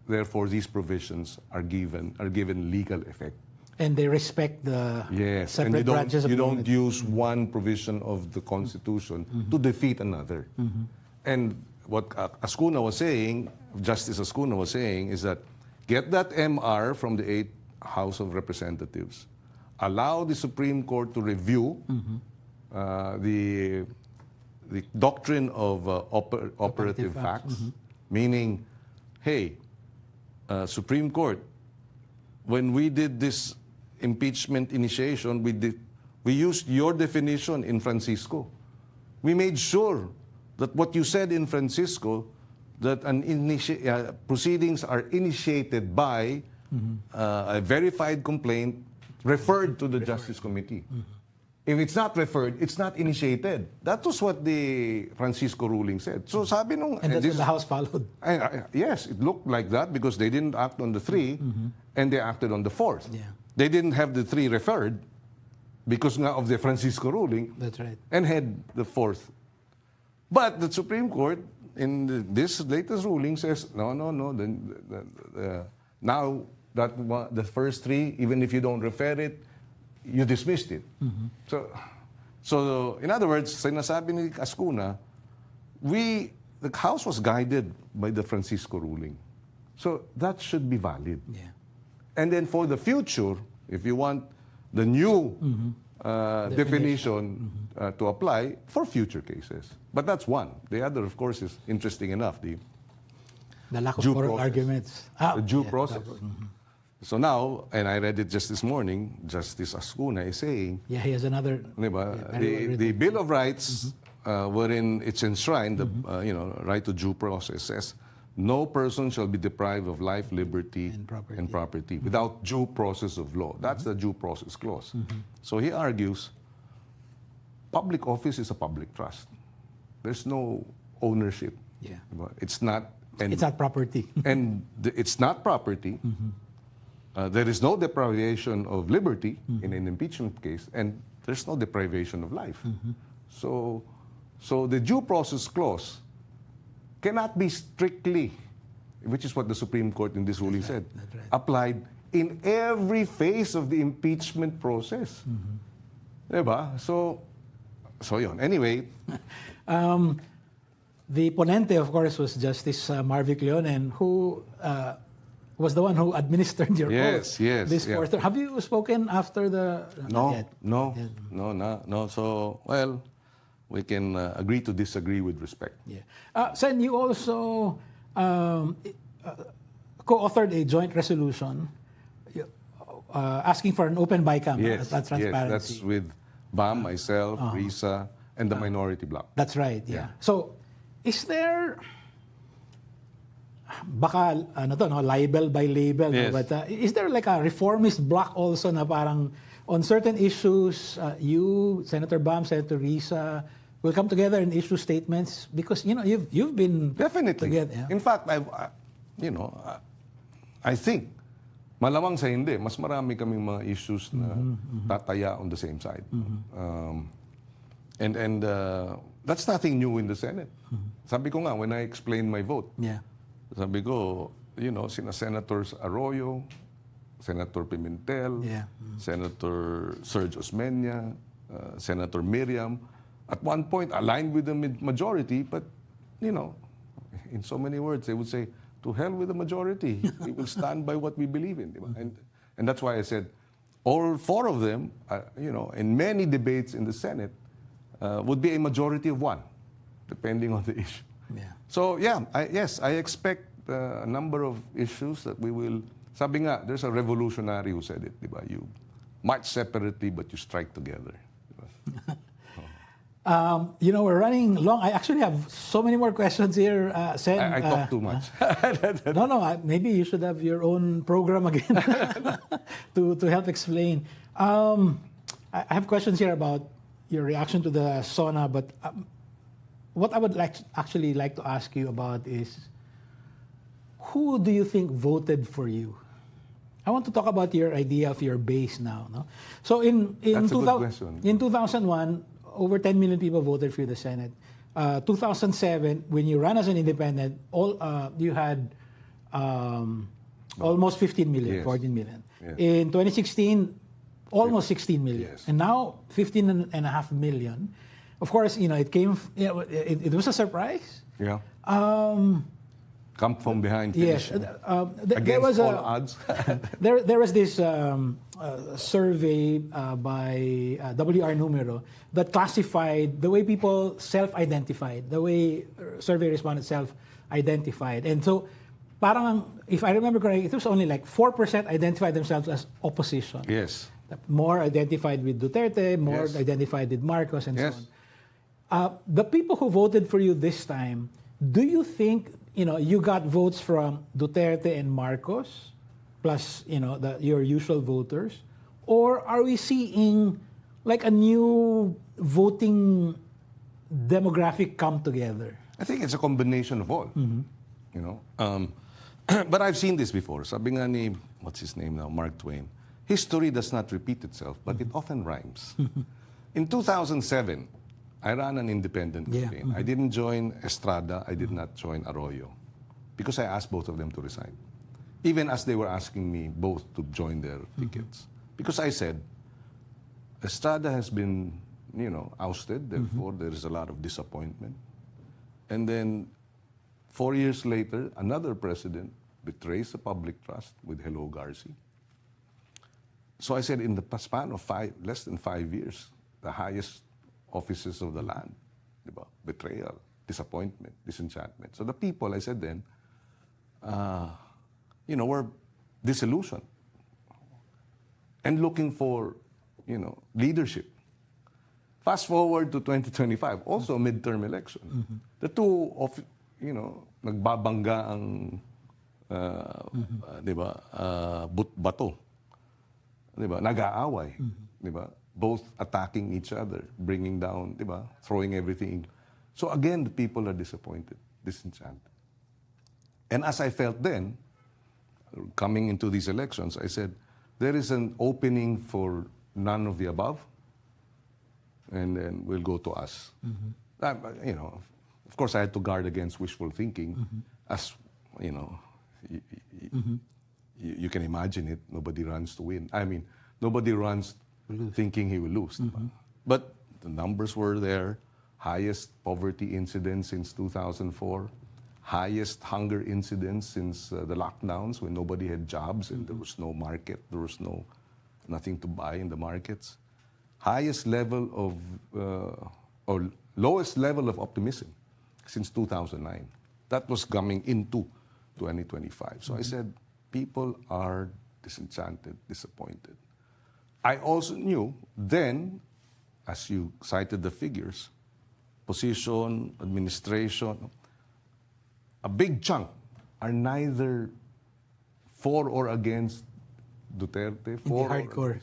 therefore these provisions are given legal effect. And they respect the separate branches of you the don't unity. use one provision of the Constitution to defeat another. And what Ascuna was saying, Justice Ascuna was saying, is that get that MR from the 8th House of Representatives, allow the Supreme Court to review the doctrine of operative facts, meaning, hey, Supreme Court, when we did this impeachment initiation, we used your definition in Francisco. We made sure that what you said in Francisco, that proceedings are initiated by a verified complaint referred to the Justice Committee. If it's not referred, it's not initiated. That was what the Francisco ruling said. So sabi nung... And that's what the House followed. Yes, it looked like that because they didn't act on the 3 and they acted on the 4th. Yeah. They didn't have the 3 referred because nga of the Francisco ruling. That's right. And had the 4th. But the Supreme Court, in this latest ruling, says, no. Now, the first 3, even if you don't refer it, you dismissed it. So, in other words, sinasabi ni Ascuna, the House was guided by the Francisco ruling. So, that should be valid. Yeah. And then for the future, if you want the new definition to apply for future cases. But that's one. The other, of course, is interesting enough, the lack of due oral process. Arguments. The due process. So now, and I read it just this morning, Justice Ascuna is saying, Yeah, he has another... the Bill of Rights, wherein it's enshrined, the right to due process, says, no person shall be deprived of life, liberty, and property without due process of law. That's the due process clause. So he argues, public office is a public trust. There's no ownership. Yeah. It's not... it's not property. And it's not property. There is no deprivation of liberty in an impeachment case, and there's no deprivation of life. So the due process clause cannot be strictly which is what the Supreme Court in this ruling said, That's right. applied in every phase of the impeachment process. Diba? So yun. Anyway, the ponente, of course, was Justice Marvick Leonen, who was the one who administered your Yes, oath. yes, This yeah. fourth term. Have you spoken after the? Not yet. No. So, well, we can agree to disagree with respect. Yeah. Sen, you also co-authored a joint resolution asking for an open BICAM. Yes, transparency. yes, that's with BAM, myself, Risa, and the minority bloc. That's right, yeah. So, is there, baka, libel by label, Yes. no? But is there like a reformist bloc also na parang on certain issues, you, Senator Bam, Senator Risa, will come together and issue statements? Because, you've been Definitely. together. Yeah. In fact, I think, malamang sa hindi, mas marami kaming mga issues na tataya on the same side. And that's nothing new in the Senate. Sabi ko nga, when I explained my vote, Yeah. sabi ko, sina Senators Arroyo, Senator Pimentel, Yeah. Senator Serge Osmeña, Senator Miriam, at one point aligned with the majority, but, in so many words, they would say, to hell with the majority. We will stand by what we believe in. Diba? And that's why I said, all four of them, in many debates in the Senate, would be a majority of one, depending on the issue. Yeah. So, I expect a number of issues that we will... Sabi nga, there's a revolutionary who said it, diba? You march separately, but you strike together. Diba? We're running long. I actually have so many more questions here, Sen. I talk too much. No. Maybe you should have your own program again to help explain. I have questions here about your reaction to the SONA, but what I would actually like to ask you about is, who do you think voted for you? I want to talk about your idea of your base now. No? So in That's a good question. In 2001, over 10 million people voted for the Senate. 2007, when you ran as an independent, you had almost 15 million, Yes. 14 million. Yes. In 2016, almost 16 million. Yes. And now, 15.5 million. Of course, it came, it was a surprise. Yeah. Come from behind. Yes. Finish. There Against was all odds. there was this survey by WR Numero that classified the way people self-identified, the way survey respondents self-identified. And so, parang, if I remember correctly, it was only like 4% identified themselves as opposition. Yes. More identified with Duterte, more Yes. identified with Marcos, and Yes. so on. The people who voted for you this time, do you think, you got votes from Duterte and Marcos, plus, your usual voters? Or are we seeing like a new voting demographic come together? I think it's a combination of all. But I've seen this before. Sabi nga ni, what's his name now, Mark Twain, history does not repeat itself, but it often rhymes. In 2007, I ran an independent campaign. I didn't join Estrada, I did not join Arroyo, because I asked both of them to resign. Even as they were asking me both to join their tickets. Because I said, Estrada has been, ousted, therefore there is a lot of disappointment. And then 4 years later, another president betrays the public trust with Hello Garci. So I said, in the span of less than 5 years, the highest offices of the land, diba? Betrayal, disappointment, disenchantment. So the people, I said then, were disillusioned and looking for, leadership. Fast forward to 2025, also a midterm election. The two of, nagbabangga ang, bato. Diba? Nag-aaway. Diba? Both attacking each other, bringing down, diba? Throwing everything. So again, the people are disappointed, disenchanted. And as I felt then, coming into these elections, I said, there is an opening for none of the above, and then we'll go to us. Of course, I had to guard against wishful thinking, as, you, you can imagine it. Nobody runs to win. I mean, nobody runs thinking he will lose. But the numbers were there. Highest poverty incidence since 2004. Highest hunger incidence since the lockdowns when nobody had jobs and there was no market. There was nothing to buy in the markets. Highest level of, or lowest level of optimism since 2009. That was coming into 2025. So I said, people are disenchanted, disappointed. I also knew then, as you cited the figures, position, administration, a big chunk are neither for or against Duterte. For the hardcore.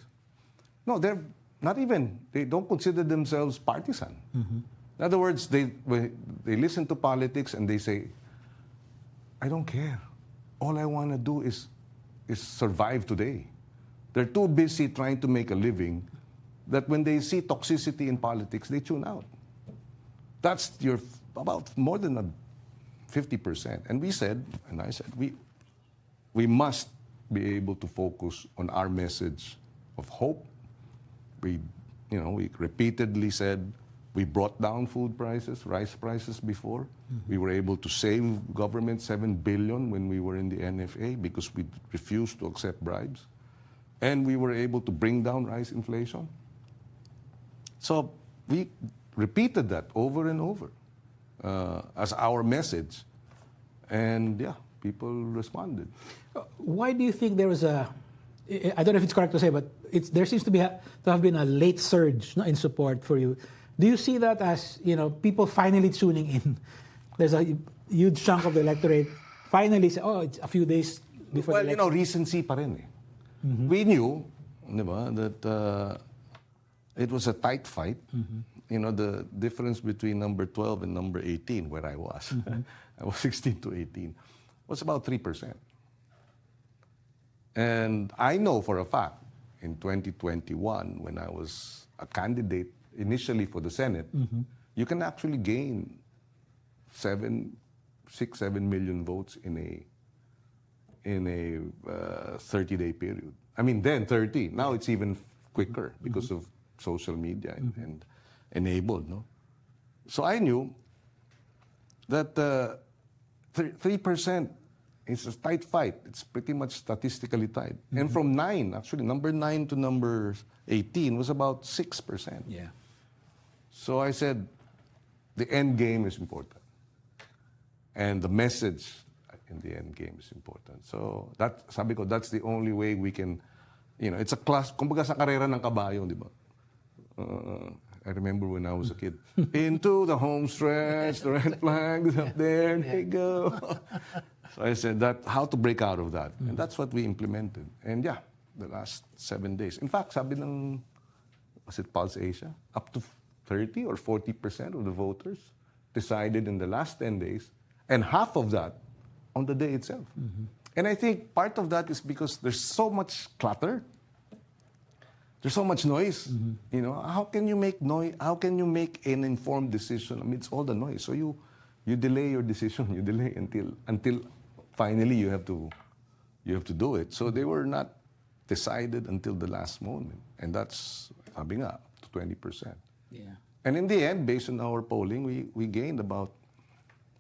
No, they're not even. They don't consider themselves partisan. In other words, they listen to politics and they say, I don't care. All I want to do is survive today. They're too busy trying to make a living that when they see toxicity in politics, they tune out. That's about more than 50%. And we said, and I said, we must be able to focus on our message of hope. We repeatedly said we brought down food prices, rice prices before. We were able to save government $7 billion when we were in the NFA because we refused to accept bribes. And we were able to bring down rice inflation. So we repeated that over and over as our message. And yeah, people responded. Why do you think there was I don't know if it's correct to say, but there seems to have been a late surge in support for you. Do you see that as, people finally tuning in? There's a huge chunk of the electorate finally say, oh, it's a few days before the election. Recency pa rin eh. We knew, di ba, that it was a tight fight. The difference between number 12 and number 18, where I was, I was 16 to 18, was about 3%. And I know for a fact, in 2021, when I was a candidate initially for the Senate, you can actually gain 7 million votes in a 30-day period. I mean, then 30. Now it's even quicker because of social media and enabled. No? So I knew that 3% is a tight fight. It's pretty much statistically tight. And from 9, actually, number 9 to number 18 was about 6%. Yeah. So I said, the end game is important. And the message in the end game is important. So sabi ko, that's the only way we can, it's a class, kumbaga sa karera ng kabayo, di ba? I remember when I was a kid. Into the home stretch, the red flag is up there, they go. So I said how to break out of that. And that's what we implemented. And yeah, the last 7 days. In fact, sabi ng, was it Pulse Asia? Up to 30 or 40% of the voters decided in the last 10 days, and half of that on the day itself. And I think part of that is because there's so much clutter. There's so much noise. How can you make noise? How can you make an informed decision amidst all the noise? So you delay your decision. You delay until finally you have to do it. So they were not decided until the last moment, and that's sabi nga, up to 20%. Yeah. And in the end, based on our polling, we gained about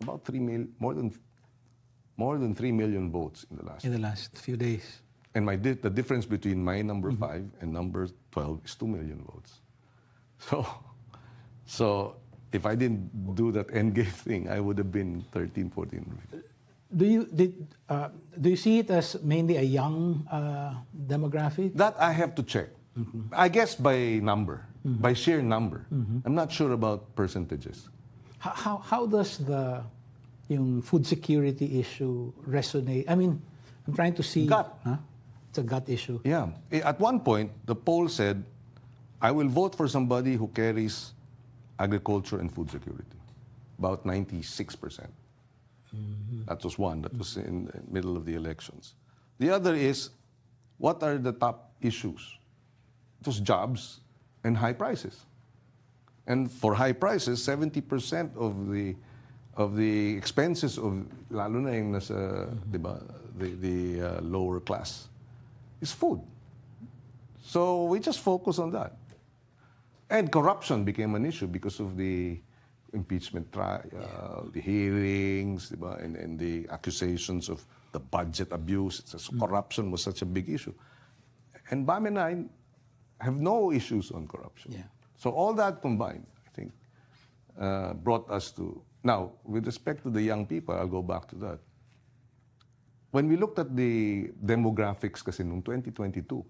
3 million, more than 3 million votes in the last few days. And the difference between my number 5 and number 12 is 2 million votes. So if I didn't do that endgame thing, I would have been 13, 14. Do you see it as mainly a young demographic? That I have to check. I guess by number, by sheer number. I'm not sure about percentages. How does yung food security issue resonate? I mean, I'm trying to see. Gut. Huh? It's a gut issue. Yeah. At one point, the poll said, I will vote for somebody who carries agriculture and food security. About 96%. That was one. That was in the middle of the elections. The other is, what are the top issues? It was jobs and high prices. And for high prices, 70% of the expenses of, lalo na yung nasa, di ba, the lower class is food. So we just focus on that. And corruption became an issue because of the impeachment trial, the hearings, diba? And the accusations of the budget abuse. Corruption was such a big issue. And BAM and I have no issues on corruption. Yeah. So all that combined, I think, brought us to... Now, with respect to the young people, I'll go back to that. When we looked at the demographics kasi noong 2022,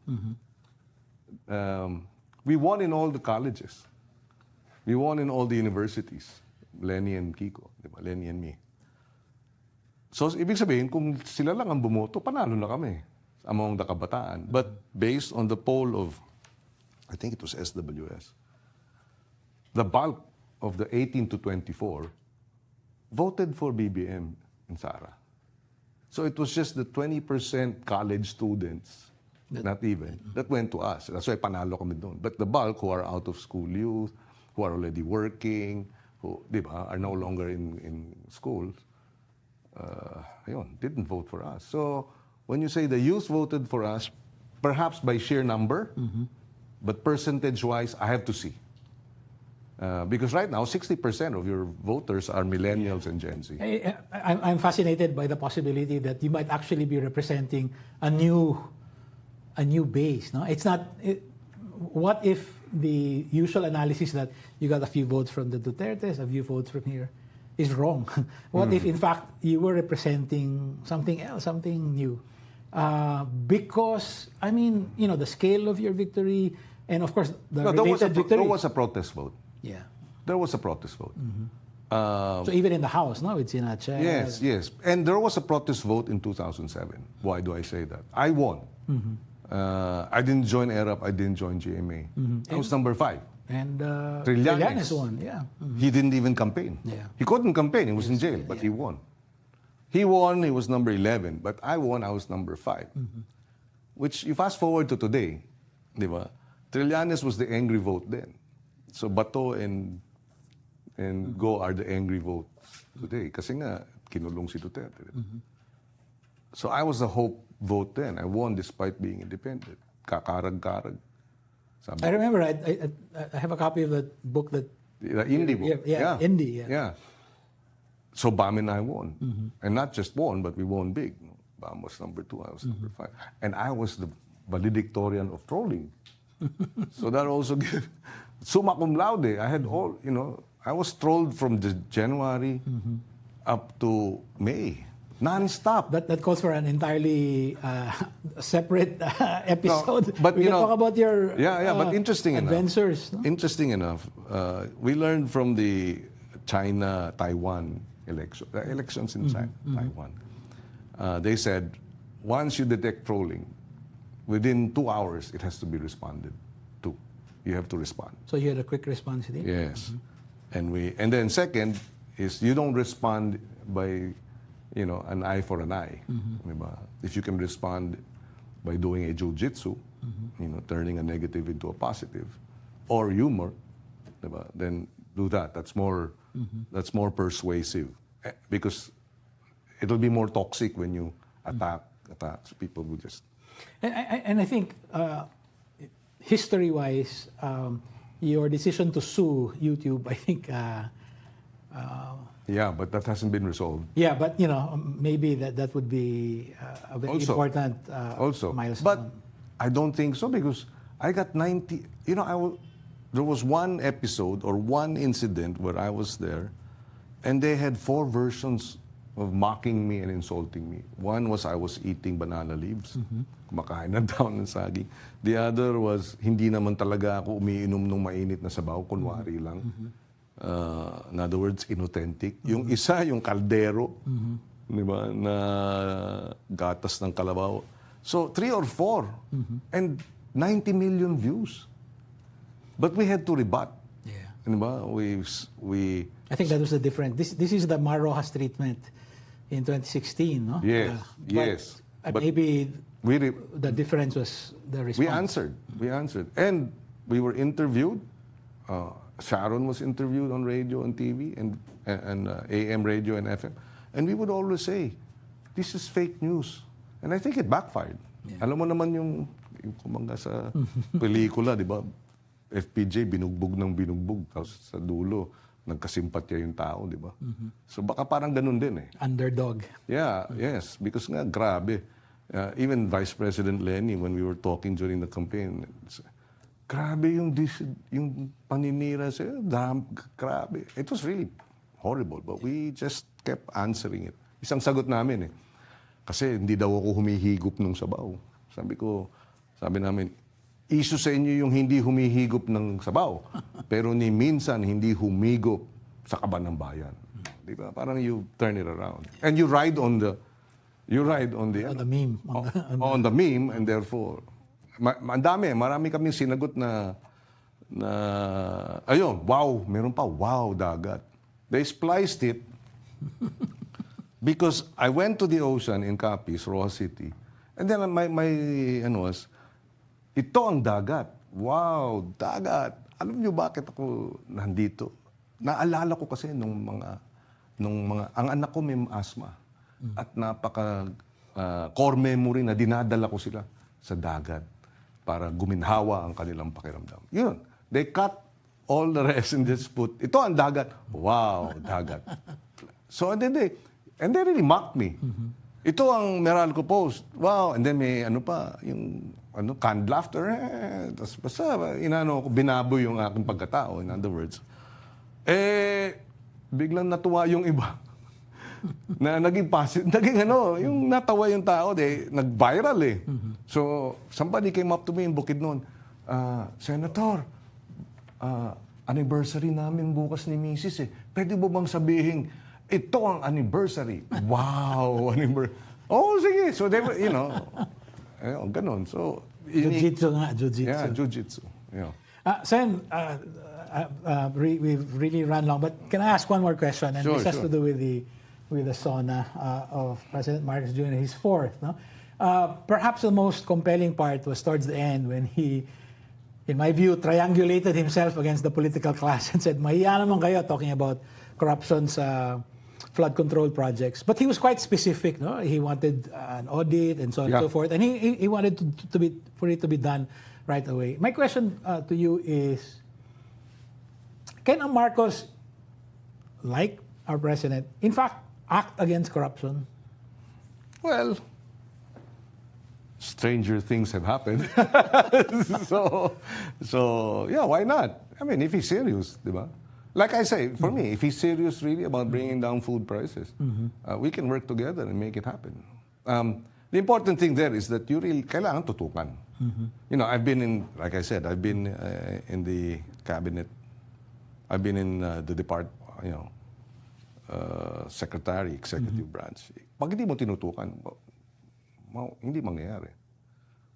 we won in all the colleges. We won in all the universities. Lenny and Kiko, di ba? Lenny and me. So, ibig sabihin, kung sila lang ang bumoto, panalo na kami among the kabataan. But based on the poll of, I think it was SWS, the bulk of the 18 to 24 voted for BBM and Sara. So it was just the 20% college students, not even, that went to us. That's why panalo kami doon. But the bulk who are out of school youth, who are already working, who, di ba, are no longer in school, didn't vote for us. So when you say the youth voted for us, perhaps by sheer number, but percentage-wise, I have to see. Because right now, 60% of your voters are millennials and Gen Z. I'm fascinated by the possibility that you might actually be representing a new base. No, it's not. What if the usual analysis that you got a few votes from the Dutertes, a few votes from here, is wrong? What if, in fact, you were representing something else, something new? Because I mean, the scale of your victory, and of course the related victory. There was a protest vote. Yeah. There was a protest vote. So even in the House, no, it's in a chair. Yes. And there was a protest vote in 2007. Why do I say that? I won. I didn't join ERAP, I didn't join GMA. I was number 5. And Trillanes won, yeah. He didn't even campaign. Yeah. He couldn't campaign, he was in jail, but he won. He won, he was number 11, but I won, I was number 5. Which, you fast forward to today, di ba? Trillanes was the angry vote then. So Bato and Go are the angry votes today. Kasi nga, kinulong si Duterte. So I was the hope vote then. I won despite being independent. Kakarag-karag. I remember, I have a copy of that book that... The indie book. Yeah. Indie, yeah. So BAM and I won. And not just won, but we won big. BAM was number 2, I was number 5. And I was the valedictorian of trolling. So that also gave... Summa cum laude. I had all, I was trolled from the January up to May. Non-stop. That calls for an entirely separate episode. No, but we can talk about your but interesting adventures. Enough, interesting enough, we learned from the China-Taiwan elections in China, Taiwan. They said, once you detect trolling, within 2 hours, it has to be responded to. You have to respond. So you had a quick response team? Yes. And then second is you don't respond by, an eye for an eye. Diba? If you can respond by doing a jiu-jitsu, turning a negative into a positive, or humor, diba? Then do that. That's more persuasive. Because it'll be more toxic when you attack. So people will just... And I think... history-wise, your decision to sue YouTube, I think... yeah, but that hasn't been resolved. Yeah, but, maybe that would be a very important milestone. But I don't think so, because I got 90... there was one episode or one incident where I was there, and they had 4 versions of mocking me and insulting me. One was I was eating banana leaves. Kumakain na down ng saging. The other was, hindi naman talaga ako umiinom ng mainit na sabaw, kunwari lang. In other words, inauthentic. Yung isa, yung kaldero, di ba, na gatas ng kalabaw. So, 3 or 4. And 90 million views. But we had to rebut. Yeah. Di ba? I think that was the difference. This is the Mar Rojas treatment in 2016, no? Yes. But maybe the difference was the response. We answered. And we were interviewed. Sharon was interviewed on radio and TV and AM radio and FM. And we would always say, this is fake news. And I think it backfired. Alam mo naman yung kumbaga sa pelikula, di ba? FPJ, binugbog ng binugbog. Tapos sa dulo, nagkasimpatya yung tao, di ba? So baka parang ganun din eh. Underdog. Yeah, yes. Because nga, grabe. Even Vice President Lenny, when we were talking during the campaign, grabe yung paninira sa'yo. Grabe. It was really horrible. But we just kept answering it. Isang sagot namin eh. Kasi hindi daw ako humihigop ng sabaw. Sabi namin, issue sa inyo yung hindi humihigop ng sabaw. Pero ni minsan, hindi humigop sa kaban ng bayan. Di ba? Parang you turn it around. And you ride on the meme. On the meme, and therefore, marami kaming sinagot na ayun, wow, meron pa, wow, dagat. They spliced it because I went to the ocean in Capiz, Roa City, and then my was, ito ang dagat. Wow, dagat. Alam niyo bakit ako nandito? Naalala ko kasi nung mga ang anak ko may asthma. At core memory na dinadala ko sila sa dagat para guminhawa ang kanilang pakiramdam. Yun. They cut all the rest and just put, ito ang dagat. Wow, dagat. So, and they really mocked me. Ito ang Meralco post. Wow. And then may yung canned laughter. Tapos basta, binabo yung aking pagkatao. In other words. Biglang natuwa yung iba. Na naging yung natawa yung tao, nag-viral eh. So, somebody came up to me in Bukidnon. Senator, anniversary namin bukas ni Mrs. eh. Pwede mo bang sabihin, ito ang anniversary? Wow, anniversary. Oh, sige. So, they were, ganun. So, Jiu-jitsu nga, jiu-jitsu. Yeah, jiu-jitsu. Yeah. Sen, we've really run long, but can I ask one more question? And this has to do with the SONA of President Marcos Jr., his fourth. No? Perhaps the most compelling part was towards the end when he, in my view, triangulated himself against the political class and said, mahiya naman kayo, talking about corruption sa flood control projects. But he was quite specific. No? He wanted an audit and so on and so forth. And he wanted for it to be done right away. My question to you is, can a Marcos, like our president, in fact, act against corruption? Well, stranger things have happened. so yeah, why not? I mean, if he's serious, diba? Like I say, for me, if he's serious really about bringing down food prices, we can work together and make it happen. The important thing there is that you really kailangan tutukan. I've been in, like I said, I've been in the cabinet. I've been in the department, secretary, executive branch. Pag hindi mo tinutukan, hindi mangyayari.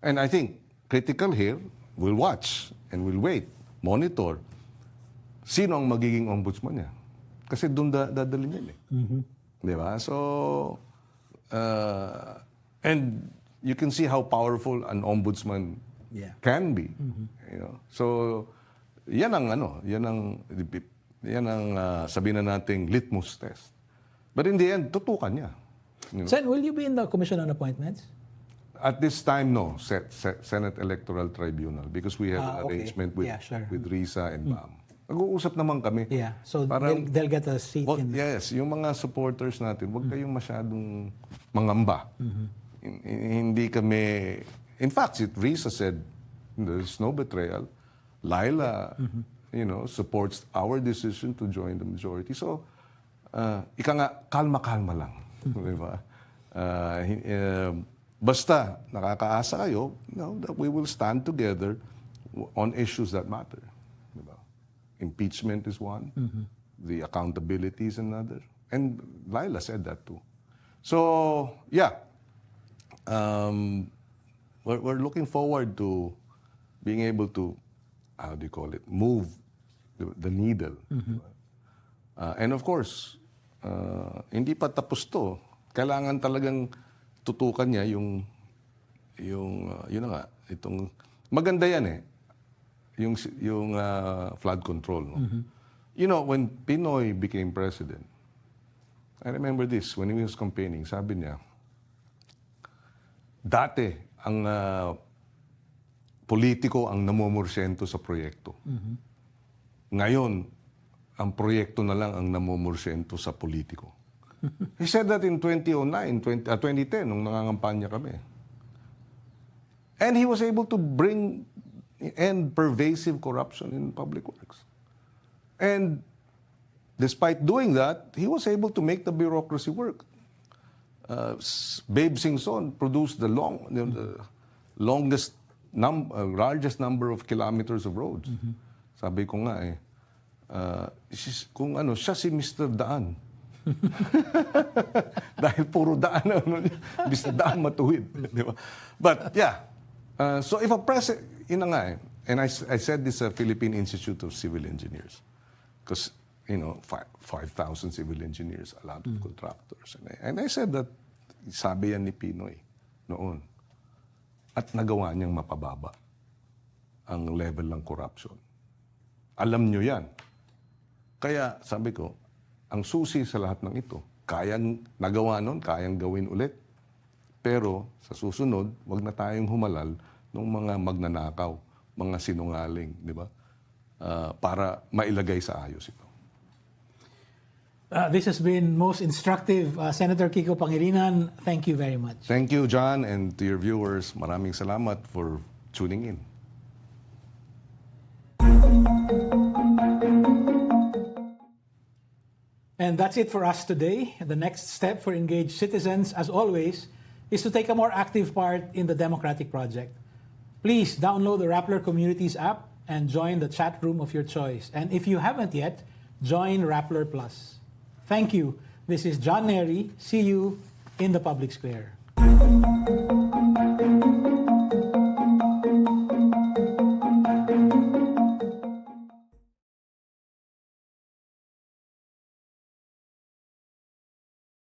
And I think critical here, we'll watch and we'll wait, monitor, sino ang magiging ombudsman niya. Kasi doon dadalhin yan eh. Di ba? So, and you can see how powerful an ombudsman can be. So, yan ang sabihin na nating litmus test. But in the end, tutukan niya. Sen, will you be in the Commission on Appointments? At this time, no. Senate Electoral Tribunal. Because we have an arrangement with RISA and BAM. Nag-uusap naman kami. Yeah, so they'll get a seat in the... Yes, yung mga supporters natin, huwag kayong masyadong mangamba. Hindi kami... In fact, RISA said, there's no betrayal. Laila, supports our decision to join the majority. So, ika nga, kalma-kalma lang. Diba? Basta nakakaasa kayo, that we will stand together on issues that matter. Diba? Impeachment is one. The accountability is another. And Laila said that too. So, yeah. We're looking forward to being able to, how do you call it, move the needle. And of course, hindi pa tapos to. Kailangan talagang tutukan niya yun na nga, itong, maganda yan eh, yung flood control. No? When Pinoy became president, I remember this, when he was campaigning, sabi niya, dati ang politiko ang namumursyento sa proyekto. Ngayon, ang proyekto na lang ang namumursyento sa politiko. He said that in 2010, nung nangangampanya kami. And he was able to bring end pervasive corruption in public works. And despite doing that, he was able to make the bureaucracy work. Babe Singson produced the largest number of kilometers of roads. Sabi ko nga kung ano, siya si Mr. Daan. Dahil puro daan, Mr. Daan matuwid. Di ba? But yeah, so if a president, yun na nga and I said this sa Philippine Institute of Civil Engineers, because 5,000 civil engineers, a lot of contractors. And I said that, sabi yan ni Pinoy noon, at nagawa niyang mapababa ang level ng corruption. Alam niyo yan. Kaya sabi ko, ang susi sa lahat ng ito, kayang nagawa nun, kayang gawin ulit. Pero sa susunod, wag na tayong humalal ng mga magnanakaw, mga sinungaling, di ba? Para mailagay sa ayos ito. This has been most instructive. Senator Kiko Pangilinan, thank you very much. Thank you, John, and to your viewers, maraming salamat for tuning in. And that's it for us today. The next step for engaged citizens, as always, is to take a more active part in the democratic project. Please download the Rappler Communities app and join the chat room of your choice. And if you haven't yet, join Rappler Plus. Thank you. This is John Nery. See you in the public square.